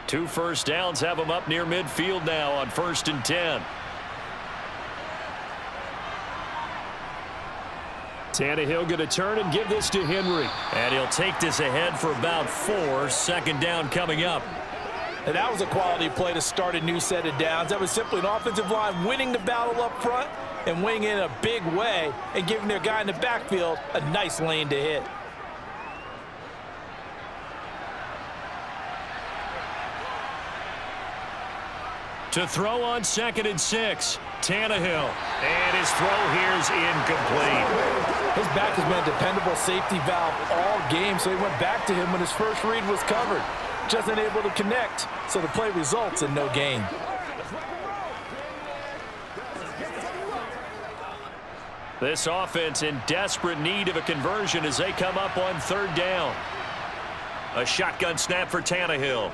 Two 1st downs have him up near midfield now on 1st and 10. Tannehill going to turn and give this to Henry. And he'll take this ahead for about 4. 2nd down coming up. And that was a quality play to start a new set of downs. That was simply an offensive line winning the battle up front and winning in a big way and giving their guy in the backfield a nice lane to hit. To throw on 2nd and 6. Tannehill. And his throw here's incomplete. His back has been a dependable safety valve all game, so he went back to him when his first read was covered. Just unable to connect, so the play results in no gain. This offense in desperate need of a conversion as they come up on 3rd down. A shotgun snap for Tannehill.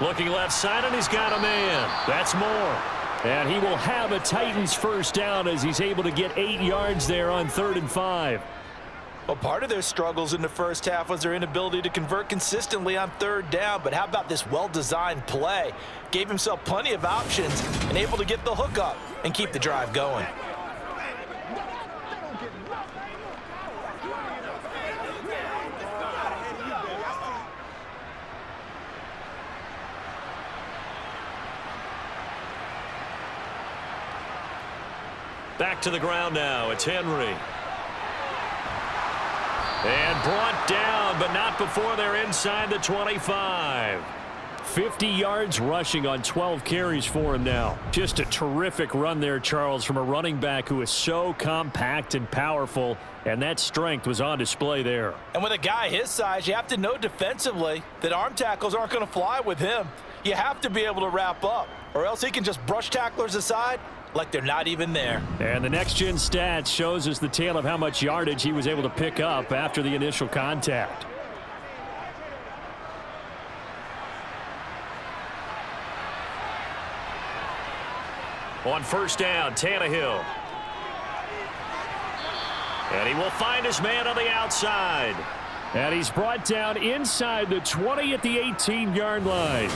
Looking left side, and he's got a man. That's Moore. And he will have a Titans 1st down as he's able to get 8 yards there on 3rd and 5. Well, part of their struggles in the first half was their inability to convert consistently on 3rd down. But how about this well-designed play? Gave himself plenty of options and able to get the hook up and keep the drive going. Back to the ground now. It's Henry. And brought down, but not before they're inside the 25. 50 yards rushing on 12 carries for him now. Just a terrific run there, Charles, from a running back who is so compact and powerful, and that strength was on display there. And with a guy his size, you have to know defensively that arm tackles aren't going to fly with him. You have to be able to wrap up, or else he can just brush tacklers aside like they're not even there. And the next-gen stats shows us the tale of how much yardage he was able to pick up after the initial contact. On 1st down, Tannehill. And he will find his man on the outside. And he's brought down inside the 20 at the 18-yard line.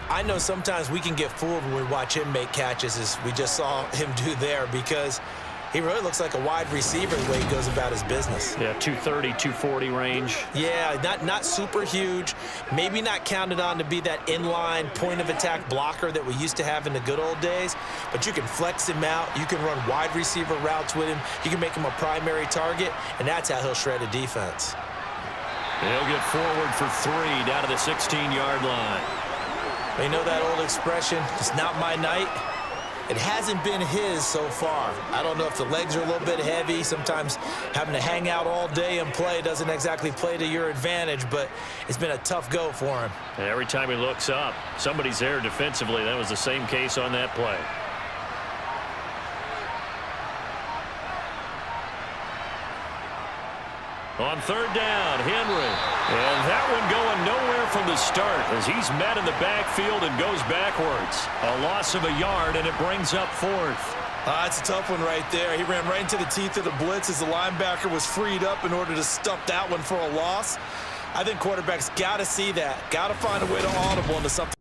I know sometimes we can get fooled when we watch him make catches, as we just saw him do there, because he really looks like a wide receiver the way he goes about his business. Yeah, 230, 240 range. Yeah, not super huge. Maybe not counted on to be that inline point-of-attack blocker that we used to have in the good old days, but you can flex him out. You can run wide receiver routes with him. You can make him a primary target, and that's how he'll shred a defense. He'll get forward for 3 down to the 16-yard line. You know that old expression, it's not my night? It hasn't been his so far. I don't know if the legs are a little bit heavy. Sometimes having to hang out all day and play doesn't exactly play to your advantage, but it's been a tough go for him. And every time he looks up, somebody's there defensively. That was the same case on that play. On 3rd down, Henry. And that one going nowhere here from the start as he's met in the backfield and goes backwards. A loss of a yard, and it brings up fourth. That's a tough one right there. He ran right into the teeth of the blitz as the linebacker was freed up in order to stuff that one for a loss. I think quarterbacks got to see that. Got to find a way to audible into something.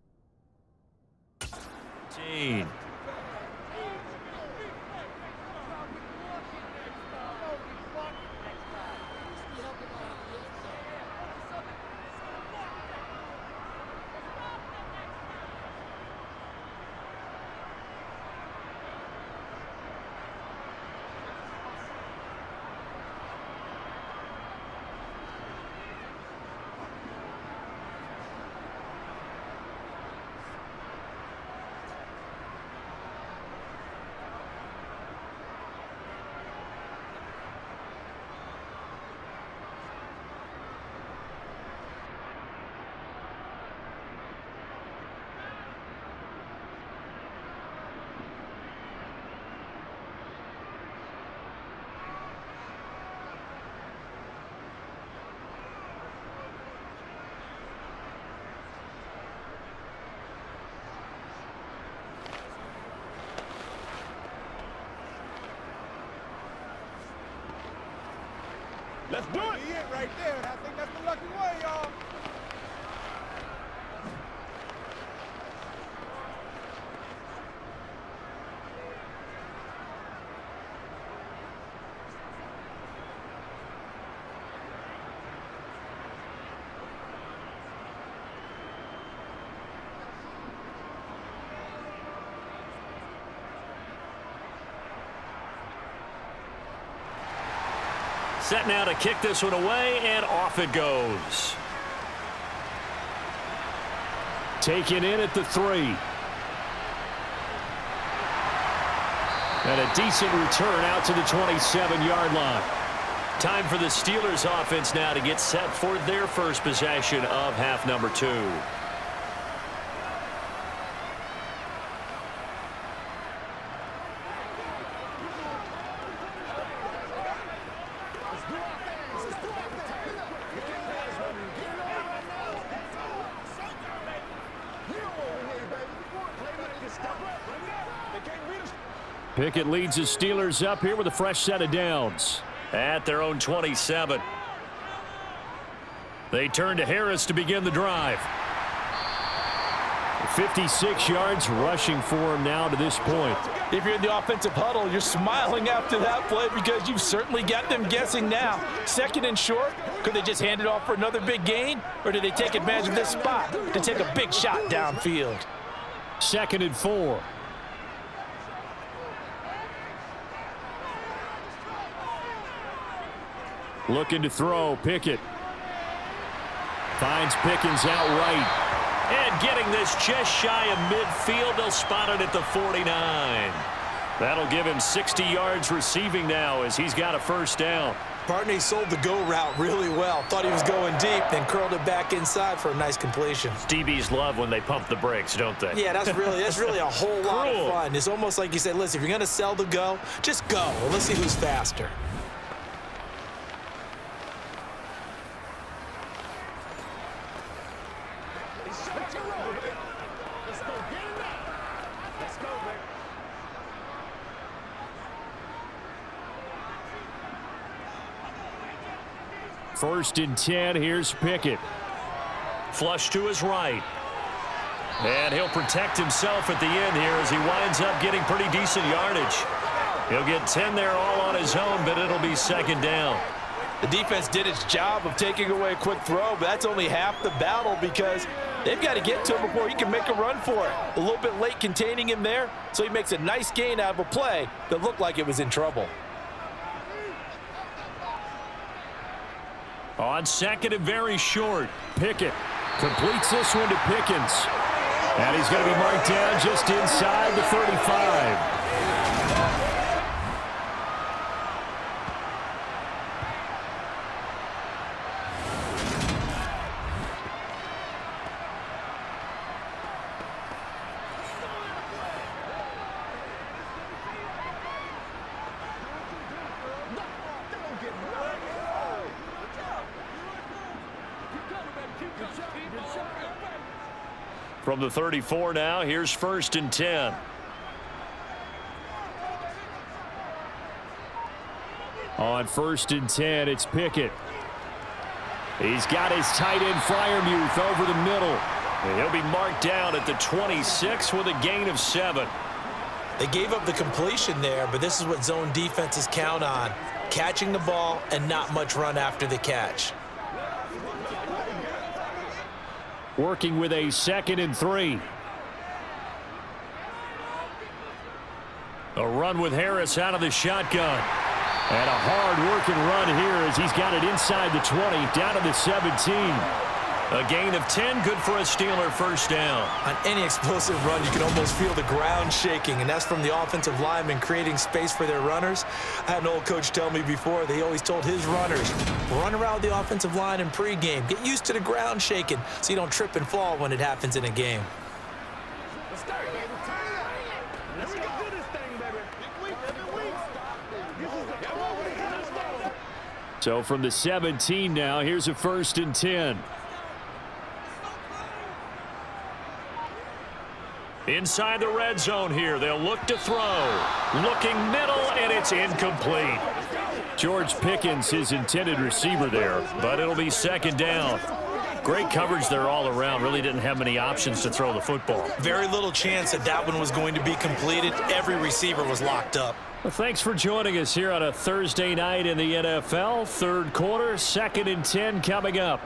Let's do it. Right there, and I think that's the lucky way, y'all. Set now to kick this one away, and off it goes. Taken in at the 3. And a decent return out to the 27-yard line. Time for the Steelers offense now to get set for their first possession of half number 2. Pickett leads the Steelers up here with a fresh set of downs. At their own 27. They turn to Harris to begin the drive. 56 yards rushing for him now to this point. If you're in the offensive huddle, you're smiling after that play because you've certainly got them guessing now. Second and short, could they just hand it off for another big gain? Or do they take advantage of this spot to take a big shot downfield? 2nd and 4. Looking to throw, Pickett. Finds Pickens out right. And getting this just shy of midfield, they'll spot it at the 49. That'll give him 60 yards receiving now as he's got a first down. Partner, he sold the go route really well. Thought he was going deep, then curled it back inside for a nice completion. DBs love when they pump the brakes, don't they? Yeah, that's really a whole lot of fun. It's almost like you said, listen, if you're going to sell the go, just go. And let's see who's faster. First and 10, here's Pickett. Flush to his right. And he'll protect himself at the end here as he winds up getting pretty decent yardage. He'll get 10 there all on his own, but it'll be second down. The defense did its job of taking away a quick throw, but that's only half the battle because they've got to get to him before he can make a run for it. A little bit late containing him there, so he makes a nice gain out of a play that looked like it was in trouble. On second and very short, Pickett completes this one to Pickens. And he's going to be marked down just inside the 35. From the 34 now, here's 1st and 10. On 1st and 10, it's Pickett. He's got his tight end Freiermuth over the middle. And he'll be marked down at the 26 with a gain of 7. They gave up the completion there, but this is what zone defenses count on. Catching the ball and not much run after the catch. Working with a 2nd and 3. A run with Harris out of the shotgun. And a hard-working run here as he's got it inside the 20, down to the 17. A gain of 10, good for a Steeler first down. On any explosive run, you can almost feel the ground shaking, and that's from the offensive linemen creating space for their runners. I had an old coach tell me before, they always told his runners, run around the offensive line in pregame. Get used to the ground shaking so you don't trip and fall when it happens in a game. Let's start, baby. Turn it up. Let's go. Do this thing, baby. So from the 17 now, here's a 1st and 10. Inside the red zone here, they'll look to throw. Looking middle, and it's incomplete. George Pickens, his intended receiver there, But it'll be 2nd down. Great coverage there all around. Really didn't have many options to throw the football. Very little chance that one was going to be completed. Every receiver was locked up. Well, thanks for joining us here on a Thursday night in the NFL. 3rd quarter, 2nd and 10 coming up.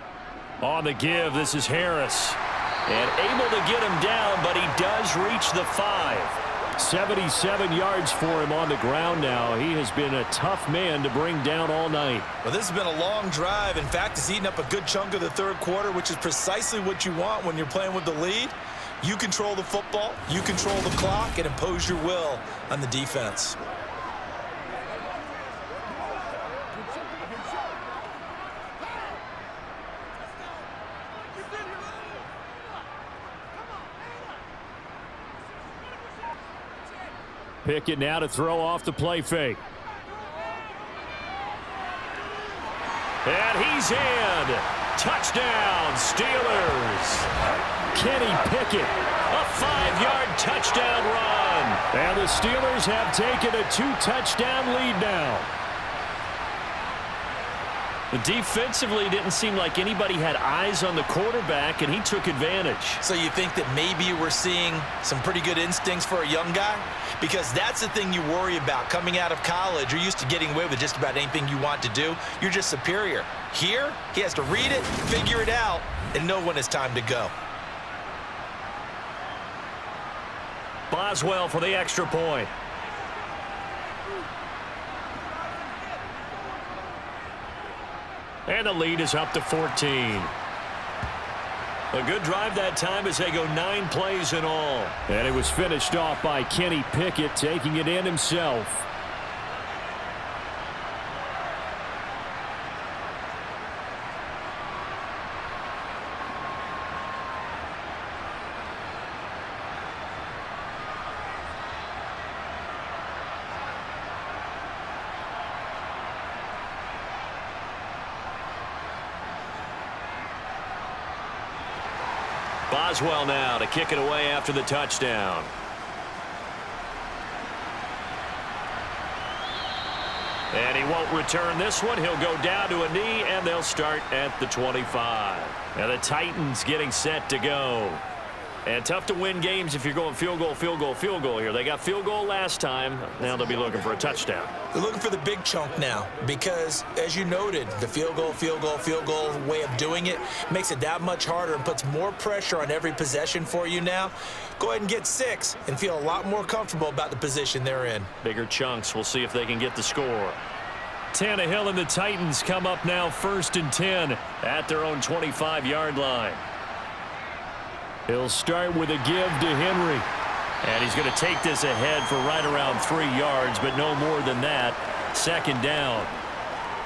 On the give, this is Harris. And able to get him down, but he does reach the 5. 77 yards for him on the ground now. He has been a tough man to bring down all night. Well, this has been a long drive. In fact, it's eaten up a good chunk of the 3rd quarter, which is precisely what you want when you're playing with the lead. You control the football, you control the clock, and impose your will on the defense. Pickett now to throw off the play fake. And he's in. Touchdown, Steelers. Kenny Pickett. A 5-yard touchdown run. And the Steelers have taken a 2-touchdown lead now. Defensively, didn't seem like anybody had eyes on the quarterback, and he took advantage. So you think that maybe we're seeing some pretty good instincts for a young guy? Because that's the thing you worry about. Coming out of college, you're used to getting away with just about anything you want to do. You're just superior. Here, he has to read it, figure it out, and know when it's time to go. Boswell for the extra point. And the lead is up to 14. A good drive that time as they go 9 plays in all. And it was finished off by Kenny Pickett, taking it in himself. Boswell now to kick it away after the touchdown. And he won't return this one. He'll go down to a knee, and they'll start at the 25. Now the Titans getting set to go. And tough to win games if you're going field goal, field goal, field goal here. They got field goal last time. Now they'll be looking for a touchdown. They're looking for the big chunk now because, as you noted, the field goal, field goal, field goal way of doing it makes it that much harder and puts more pressure on every possession for you now. Go ahead and get 6 and feel a lot more comfortable about the position they're in. Bigger chunks. We'll see if they can get the score. Tannehill and the Titans come up now 1st and 10 at their own 25-yard line. He'll start with a give to Henry. And he's going to take this ahead for right around 3 yards, but no more than that. 2nd down.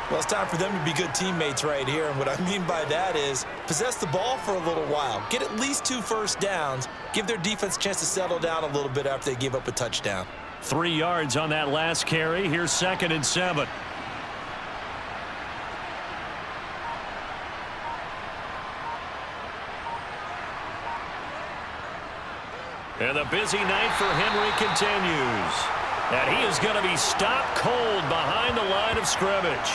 Well, it's time for them to be good teammates right here. And what I mean by that is possess the ball for a little while. Get at least 2 first downs. Give their defense a chance to settle down a little bit after they give up a touchdown. 3 yards on that last carry. Here's 2nd and 7. And the busy night for Henry continues. And he is going to be stopped cold behind the line of scrimmage.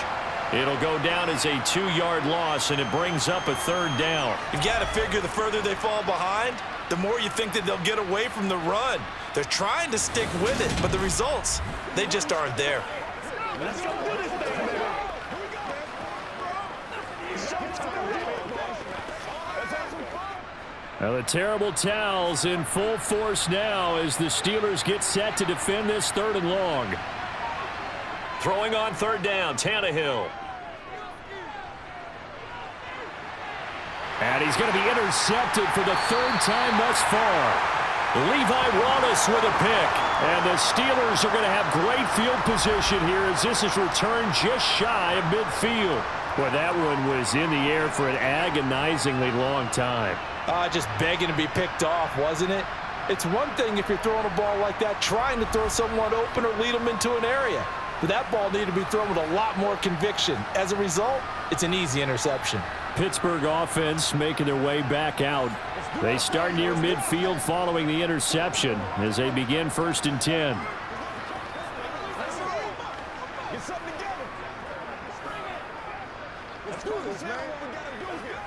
It'll go down as a 2-yard loss, and it brings up a 3rd down. You've got to figure the further they fall behind, the more you think that they'll get away from the run. They're trying to stick with it, but the results, they just aren't there. Let's go do this thing, baby. It's showtime, baby. Let's have some fun. Now the terrible towels in full force now as the Steelers get set to defend this 3rd and long. Throwing on 3rd down, Tannehill. And he's going to be intercepted for the 3rd time thus far. Levi Wallace with a pick. And the Steelers are going to have great field position here as this is returned just shy of midfield. Well, that one was in the air for an agonizingly long time. Just begging to be picked off, wasn't it? It's one thing if you're throwing a ball like that, trying to throw someone open or lead them into an area. But that ball needed to be thrown with a lot more conviction. As a result, it's an easy interception. Pittsburgh offense making their way back out. They start near midfield following the interception as they begin 1st and 10. Get something together. Let's do this, man. What we gotta do here.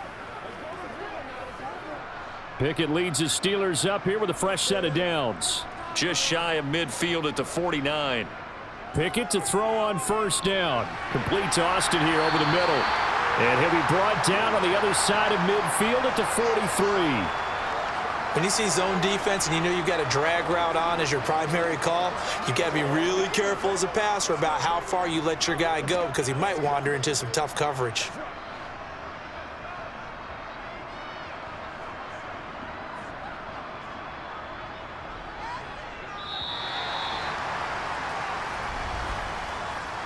Pickett leads his Steelers up here with a fresh set of downs. Just shy of midfield at the 49. Pickett to throw on 1st down. Complete to Austin here over the middle. And he'll be brought down on the other side of midfield at the 43. When you see zone defense and you know you've got a drag route on as your primary call, you got to be really careful as a passer about how far you let your guy go because he might wander into some tough coverage.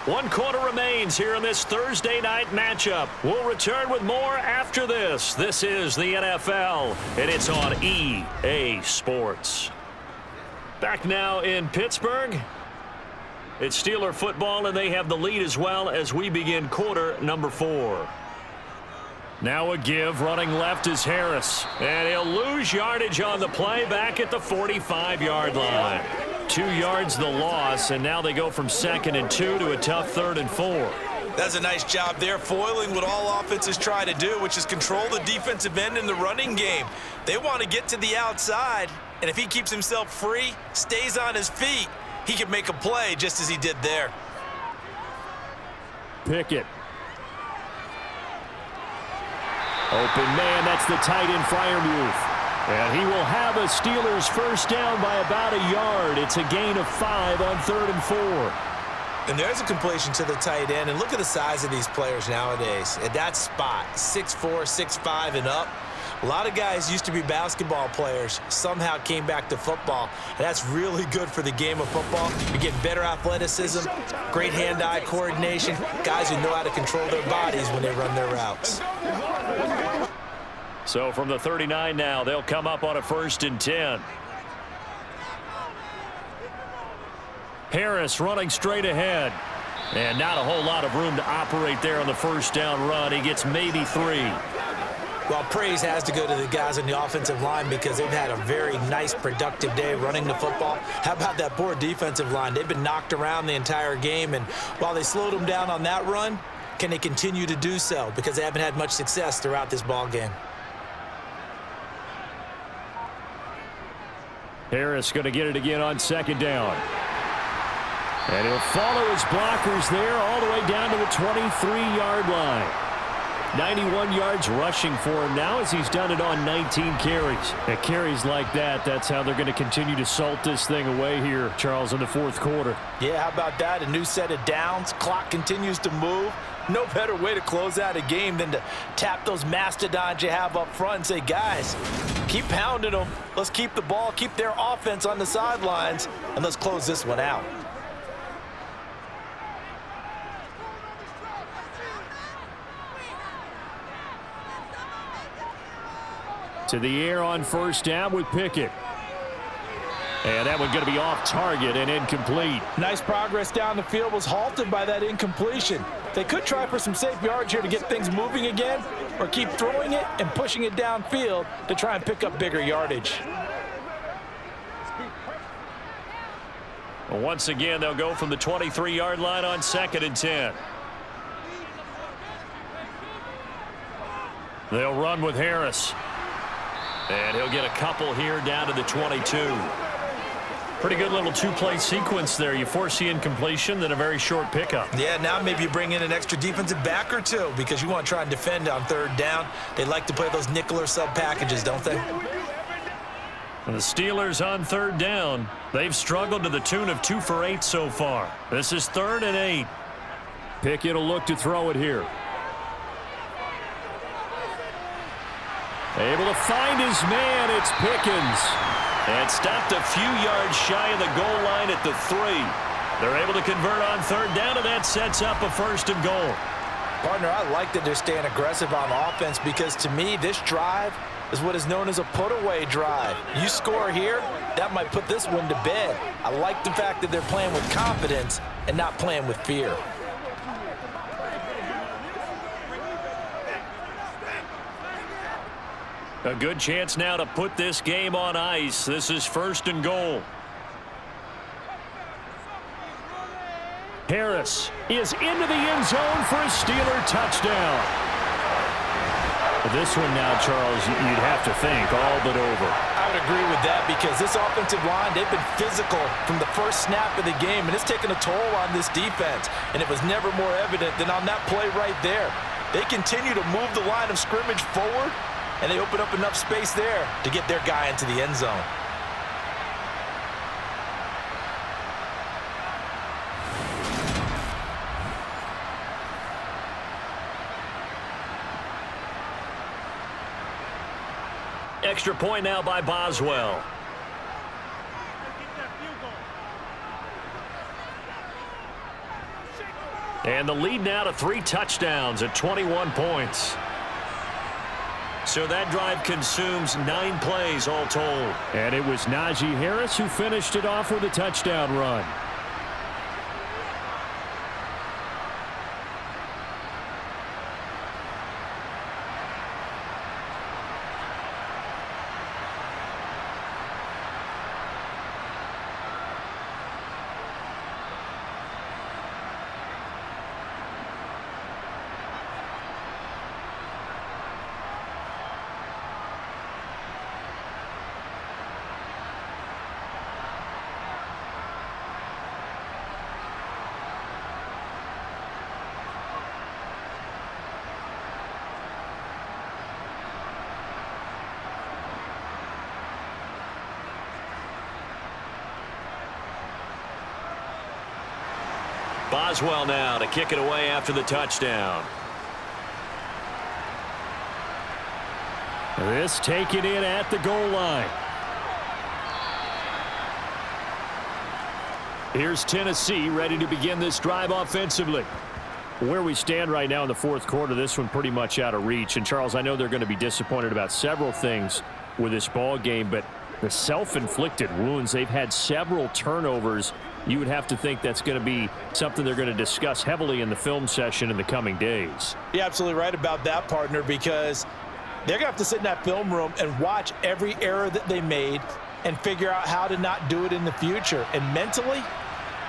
One quarter remains here in this Thursday night matchup. We'll return with more after this. This is the NFL, and it's on EA Sports. Back now in Pittsburgh. It's Steeler football, and they have the lead as well as we begin quarter number 4. Now a give, running left is Harris. And he'll lose yardage on the play back at the 45-yard line. 2 yards the loss, and now they go from 2nd and 2 to a tough 3rd and 4. That's a nice job there, foiling what all offenses try to do, which is control the defensive end in the running game. They want to get to the outside, and if he keeps himself free, stays on his feet, he can make a play just as he did there. Pickett. Open man, that's the tight end Freiermuth. And he will have a Steelers 1st down by about a yard. It's a gain of 5 on 3rd and 4. And there's a completion to the tight end. And look at the size of these players nowadays. At that spot, 6'4", 6'5", and up. A lot of guys used to be basketball players, somehow came back to football. And that's really good for the game of football. You get better athleticism, great hand-eye coordination, guys who know how to control their bodies when they run their routes. So from the 39 now, they'll come up on a 1st and 10. Harris running straight ahead. And not a whole lot of room to operate there on the 1st down run. He gets maybe 3. Well, praise has to go to the guys on the offensive line because they've had a very nice, productive day running the football. How about that poor defensive line? They've been knocked around the entire game, and while they slowed them down on that run, can they continue to do so? Because they haven't had much success throughout this ball game. Harris going to get it again on 2nd down. And he'll follow his blockers there all the way down to the 23-yard line. 91 yards rushing for him now as he's done it on 19 carries. At carries like that, that's how they're going to continue to salt this thing away here, Charles, in the 4th quarter. Yeah, how about that? A new set of downs. Clock continues to move. No better way to close out a game than to tap those mastodons you have up front and say, guys, keep pounding them. Let's keep the ball, keep their offense on the sidelines, and let's close this one out. To the air on 1st down with Pickett. And that one going to be off target and incomplete. Nice progress down the field, was halted by that incompletion. They could try for some safe yards here to get things moving again, or keep throwing it and pushing it downfield to try and pick up bigger yardage. Once again, they'll go from the 23-yard line on 2nd and 10. They'll run with Harris. And he'll get a couple here down to the 22. Pretty good little two-play sequence there. You force the incompletion, then a very short pickup. Yeah, now maybe you bring in an extra defensive back or two because you want to try and defend on 3rd down. They like to play those nickel or sub packages, don't they? And the Steelers on 3rd down. They've struggled to the tune of 2 for 8 so far. This is 3rd and 8. Pickett will look to throw it here. Able to find his man. It's Pickens. And stopped a few yards shy of the goal line at the 3. They're able to convert on 3rd down, and that sets up a 1st and goal. Partner, I like that they're staying aggressive on offense because, to me, this drive is what is known as a put-away drive. You score here, that might put this one to bed. I like the fact that they're playing with confidence and not playing with fear. A good chance now to put this game on ice. This is 1st and goal. Harris is into the end zone for a Steeler touchdown. This one now, Charles, you'd have to think all but over. I would agree with that because this offensive line, they've been physical from the first snap of the game, and it's taken a toll on this defense, and it was never more evident than on that play right there. They continue to move the line of scrimmage forward, and they open up enough space there to get their guy into the end zone. Extra point now by Boswell. And the lead now to 3 touchdowns at 21 points. So that drive consumes 9 plays all told. And it was Najee Harris who finished it off with a touchdown run. Boswell now to kick it away after the touchdown. This taken in at the goal line. Here's Tennessee ready to begin this drive offensively. Where we stand right now in the 4th quarter, this one pretty much out of reach. And, Charles, I know they're going to be disappointed about several things with this ball game, but the self-inflicted wounds, they've had several turnovers. You would have to think that's going to be something they're going to discuss heavily in the film session in the coming days. You're absolutely right about that, partner, because they're going to have to sit in that film room and watch every error that they made and figure out how to not do it in the future. And mentally,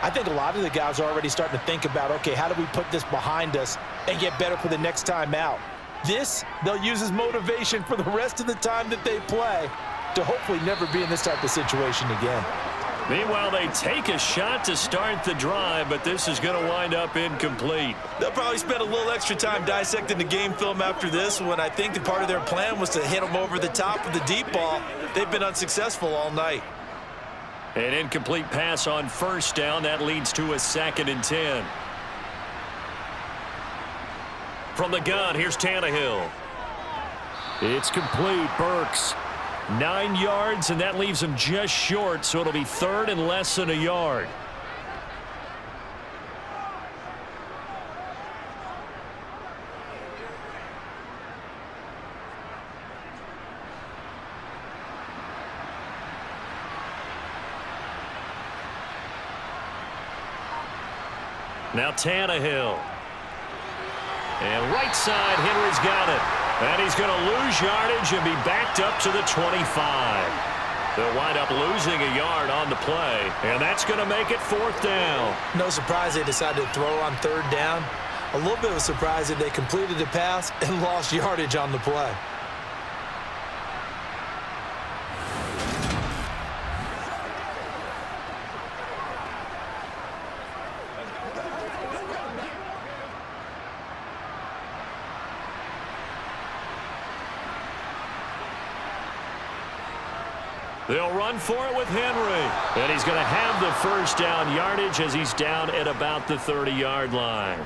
I think a lot of the guys are already starting to think about, okay, how do we put this behind us and get better for the next time out? This, they'll use as motivation for the rest of the time that they play to hopefully never be in this type of situation again. Meanwhile, they take a shot to start the drive, but this is going to wind up incomplete. They'll probably spend a little extra time dissecting the game film after this one. I think that part of their plan was to hit them over the top of the deep ball. They've been unsuccessful all night. An incomplete pass on 1st down. That leads to a 2nd and 10. From the gun, here's Tannehill. It's complete. Burks. 9 yards, and that leaves him just short, so it'll be 3rd and less than a yard. Now Tannehill. And right side, Henry's got it. And he's going to lose yardage and be backed up to the 25. They'll wind up losing a yard on the play, and that's going to make it 4th down. No surprise they decided to throw on 3rd down. A little bit of a surprise that they completed the pass and lost yardage on the play. They'll run for it with Henry. And he's going to have the 1st down yardage as he's down at about the 30-yard line.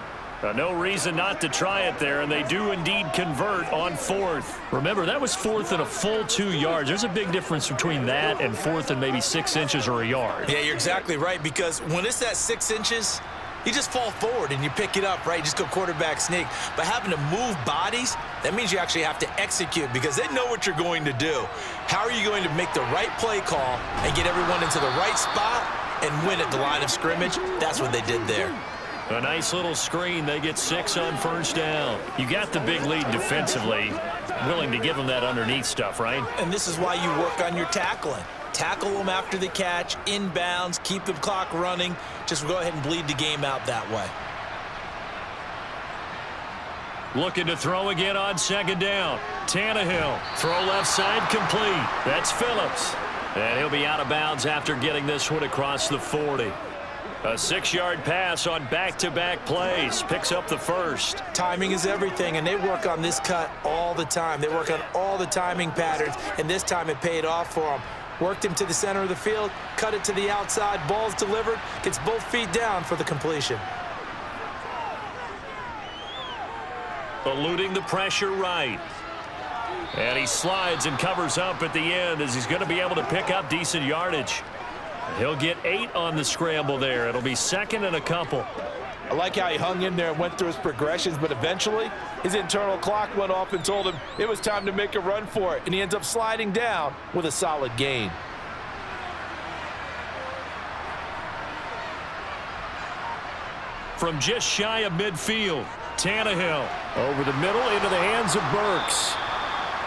No reason not to try it there, and they do indeed convert on 4th. Remember, that was 4th and a full 2 yards. There's a big difference between that and 4th and maybe 6 inches or a yard. Yeah, you're exactly right, because when it's at 6 inches, you just fall forward and you pick it up, right? You just go quarterback sneak. But having to move bodies, that means you actually have to execute because they know what you're going to do. How are you going to make the right play call and get everyone into the right spot and win at the line of scrimmage? That's what they did there. A nice little screen. They get 6 on 1st down. You got the big lead defensively. Willing to give them that underneath stuff, right? And this is why you work on your tackling. Tackle them after the catch, inbounds, keep the clock running. Just go ahead and bleed the game out that way. Looking to throw again on 2nd down. Tannehill. Throw left side complete. That's Phillips. And he'll be out of bounds after getting this one across the 40. A 6-yard pass on back-to-back plays. Picks up the 1st. Timing is everything, and they work on this cut all the time. They work on all the timing patterns, and this time it paid off for them. Worked him to the center of the field, cut it to the outside, ball's delivered, gets both feet down for the completion. Eluding the pressure right. And he slides and covers up at the end as he's going to be able to pick up decent yardage. He'll get 8 on the scramble there. It'll be 2nd and a couple. I like how he hung in there and went through his progressions, but eventually his internal clock went off and told him it was time to make a run for it, and he ends up sliding down with a solid gain. From just shy of midfield, Tannehill over the middle into the hands of Burks.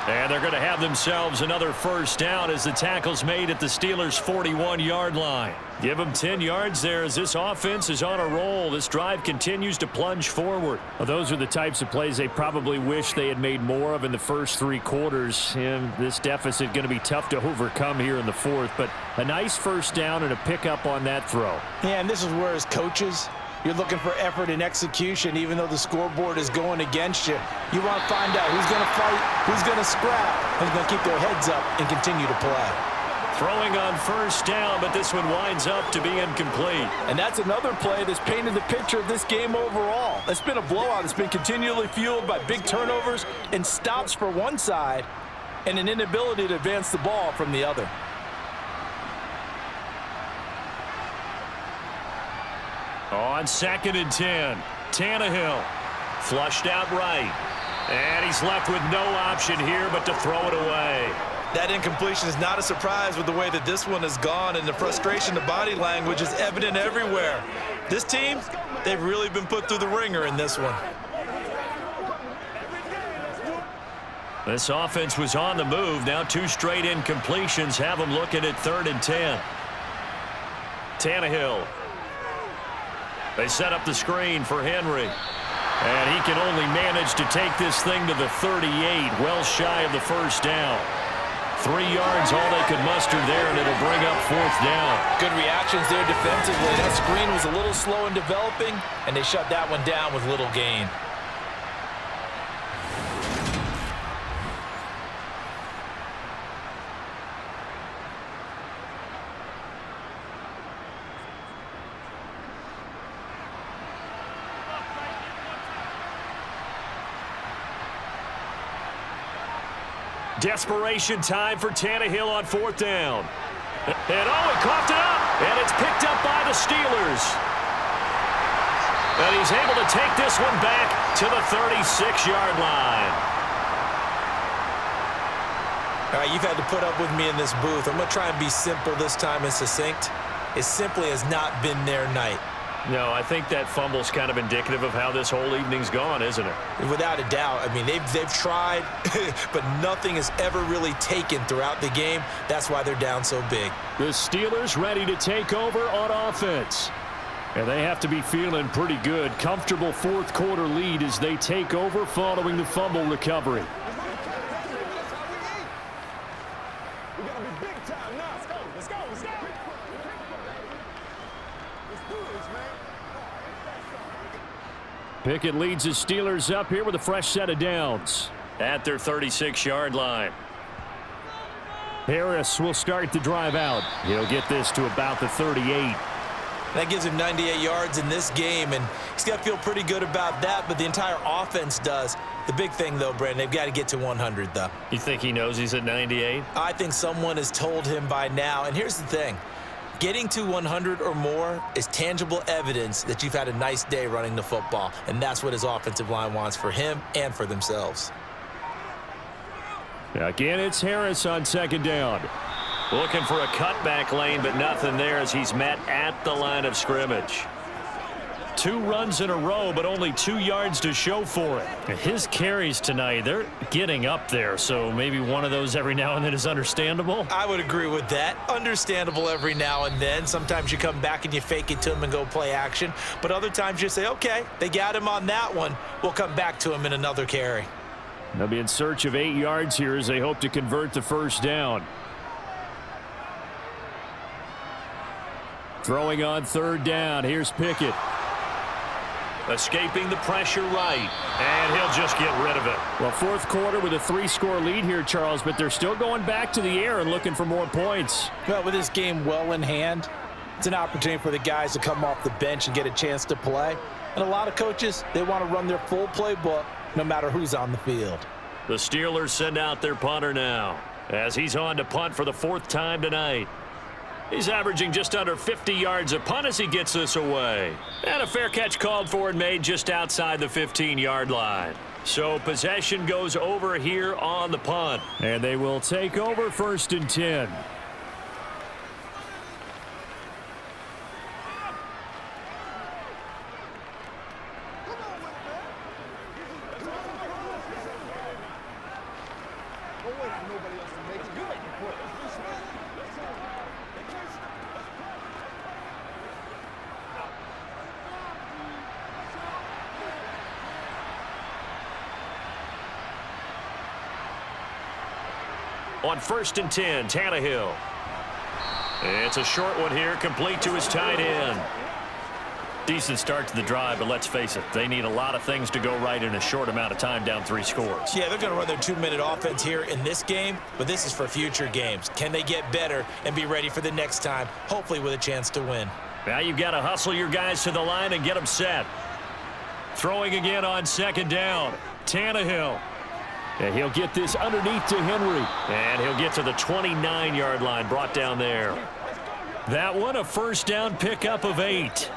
And they're going to have themselves another 1st down as the tackle's made at the Steelers' 41-yard line. Give them 10 yards there as this offense is on a roll. This drive continues to plunge forward. Well, those are the types of plays they probably wish they had made more of in the first 3 quarters. And this deficit going to be tough to overcome here in the 4th. But a nice 1st down and a pickup on that throw. Yeah, and this is where as coaches, you're looking for effort and execution, even though the scoreboard is going against you. You want to find out who's going to fight, who's going to scrap, who's going to keep their heads up and continue to play. Throwing on 1st down, but this one winds up to be incomplete. And that's another play that's painted the picture of this game overall. It's been a blowout. It's been continually fueled by big turnovers and stops for one side and an inability to advance the ball from the other. On 2nd and 10, Tannehill flushed out right. And he's left with no option here but to throw it away. That incompletion is not a surprise with the way that this one has gone, and the frustration, the body language is evident everywhere. This team, they've really been put through the ringer in this one. This offense was on the move. Now 2 straight incompletions have them looking at 3rd and 10. Tannehill. They set up the screen for Henry. And he can only manage to take this thing to the 38, well shy of the 1st down. 3 yards, all they could muster there, and it'll bring up 4th down. Good reactions there defensively. That screen was a little slow in developing, and they shut that one down with little gain. Desperation time for Tannehill on 4th down. And he coughed it up, and it's picked up by the Steelers. And he's able to take this one back to the 36-yard line. All right, you've had to put up with me in this booth. I'm going to try and be simple this time and succinct. It simply has not been their night. No, I think that fumble's kind of indicative of how this whole evening's gone, isn't it? Without a doubt. I mean, they've tried, but nothing has ever really taken throughout the game. That's why they're down so big. The Steelers ready to take over on offense. And they have to be feeling pretty good. Comfortable fourth quarter lead as they take over following the fumble recovery. We gotta be big time now. Let's go. Let's go. Let's go. Let's do this, man. Pickett leads the Steelers up here with a fresh set of downs. At their 36-yard line. Harris will start the drive out. He'll get this to about the 38. That gives him 98 yards in this game, and he's got to feel pretty good about that, but the entire offense does. The big thing, though, Brandon, they've got to get to 100, though. You think he knows he's at 98? I think someone has told him by now, and here's the thing. Getting to 100 or more is tangible evidence that you've had a nice day running the football, and that's what his offensive line wants for him and for themselves. Again, it's Harris on second down. Looking for a cutback lane, but nothing there as he's met at the line of scrimmage. 2 runs in a row, but only 2 yards to show for it. His carries tonight, they're getting up there, so maybe one of those every now and then is understandable. I would agree with that. Understandable every now and then. Sometimes you come back and you fake it to him and go play action, but other times you say, okay, they got him on that one. We'll come back to him in another carry. They'll be in search of 8 yards here as they hope to convert the first down. Throwing on third down. Here's Pickett. Escaping the pressure right, and he'll just get rid of it. Well, fourth quarter with a 3-score lead here, Charles, but they're still going back to the air and looking for more points. Well, with this game well in hand, it's an opportunity for the guys to come off the bench and get a chance to play. And a lot of coaches, they want to run their full playbook no matter who's on the field. The Steelers send out their punter now as he's on to punt for the 4th time tonight. He's averaging just under 50 yards a punt as he gets this away. And a fair catch called for and made just outside the 15-yard line. So possession goes over here on the punt. And they will take over 1st and 10. On 1st and 10, Tannehill. It's a short one here, complete to his tight end. Decent start to the drive, but let's face it, they need a lot of things to go right in a short amount of time, down 3 scores. Yeah, they're going to run their 2-minute offense here in this game, but this is for future games. Can they get better and be ready for the next time, hopefully with a chance to win? Now you've got to hustle your guys to the line and get them set. Throwing again on 2nd down, Tannehill. And he'll get this underneath to Henry. And he'll get to the 29-yard line, brought down there. That one, a 1st down pickup of 8.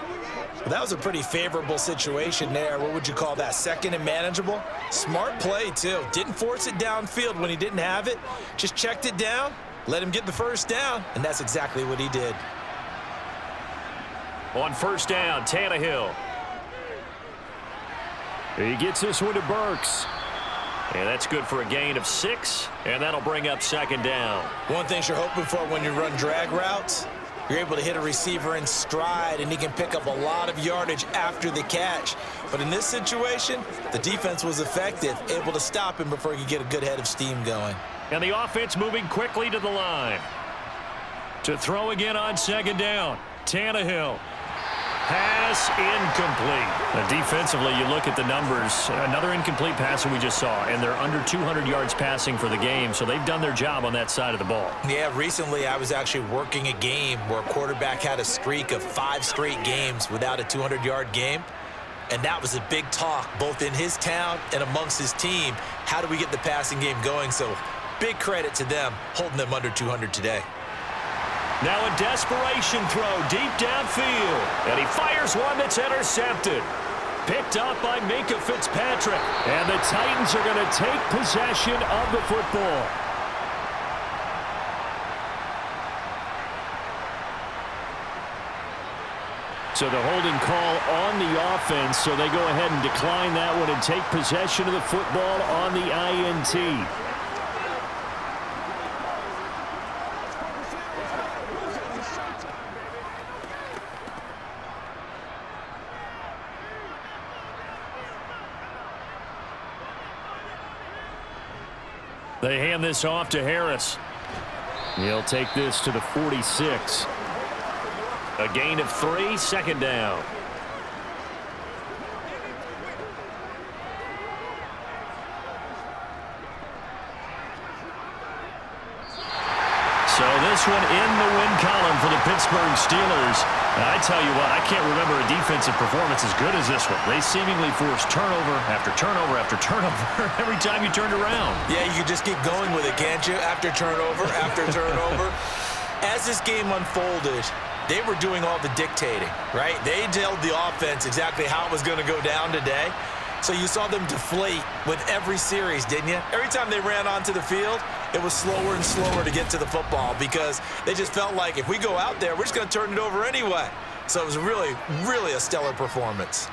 Well, that was a pretty favorable situation there. What would you call that? 2nd and manageable? Smart play, too. Didn't force it downfield when he didn't have it. Just checked it down, let him get the 1st down, and that's exactly what he did. On 1st down, Tannehill. He gets this one to Burks. And that's good for a gain of 6, and that'll bring up 2nd down. One thing you're hoping for when you run drag routes, you're able to hit a receiver in stride, and he can pick up a lot of yardage after the catch. But in this situation, the defense was effective, able to stop him before he could get a good head of steam going. And the offense moving quickly to the line. To throw again on 2nd down, Tannehill. Pass incomplete. Now defensively, you look at the numbers. Another incomplete pass that we just saw, and they're under 200 yards passing for the game, so they've done their job on that side of the ball. Yeah, recently I was actually working a game where a quarterback had a streak of 5 straight games without a 200-yard game, and that was a big talk both in his town and amongst his team. How do we get the passing game going? So big credit to them holding them under 200 today. Now a desperation throw deep downfield. And he fires one that's intercepted. Picked up by Minkah Fitzpatrick. And the Titans are going to take possession of the football. So the holding call on the offense, so they go ahead and decline that one and take possession of the football on the INT. They hand this off to Harris. He'll take this to the 46. A gain of 3, second down. So this one in the win column for the Pittsburgh Steelers. And I tell you what, I can't remember a defensive performance as good as this one. They seemingly forced turnover after turnover after turnover every time you turned around. Yeah, you can just keep going with it, can't you? After turnover, after turnover. As this game unfolded, they were doing all the dictating, right? They told the offense exactly how it was going to go down today. So you saw them deflate with every series, didn't you? Every time they ran onto the field, it was slower and slower to get to the football because they just felt like if we go out there, we're just going to turn it over anyway. So it was really, really a stellar performance.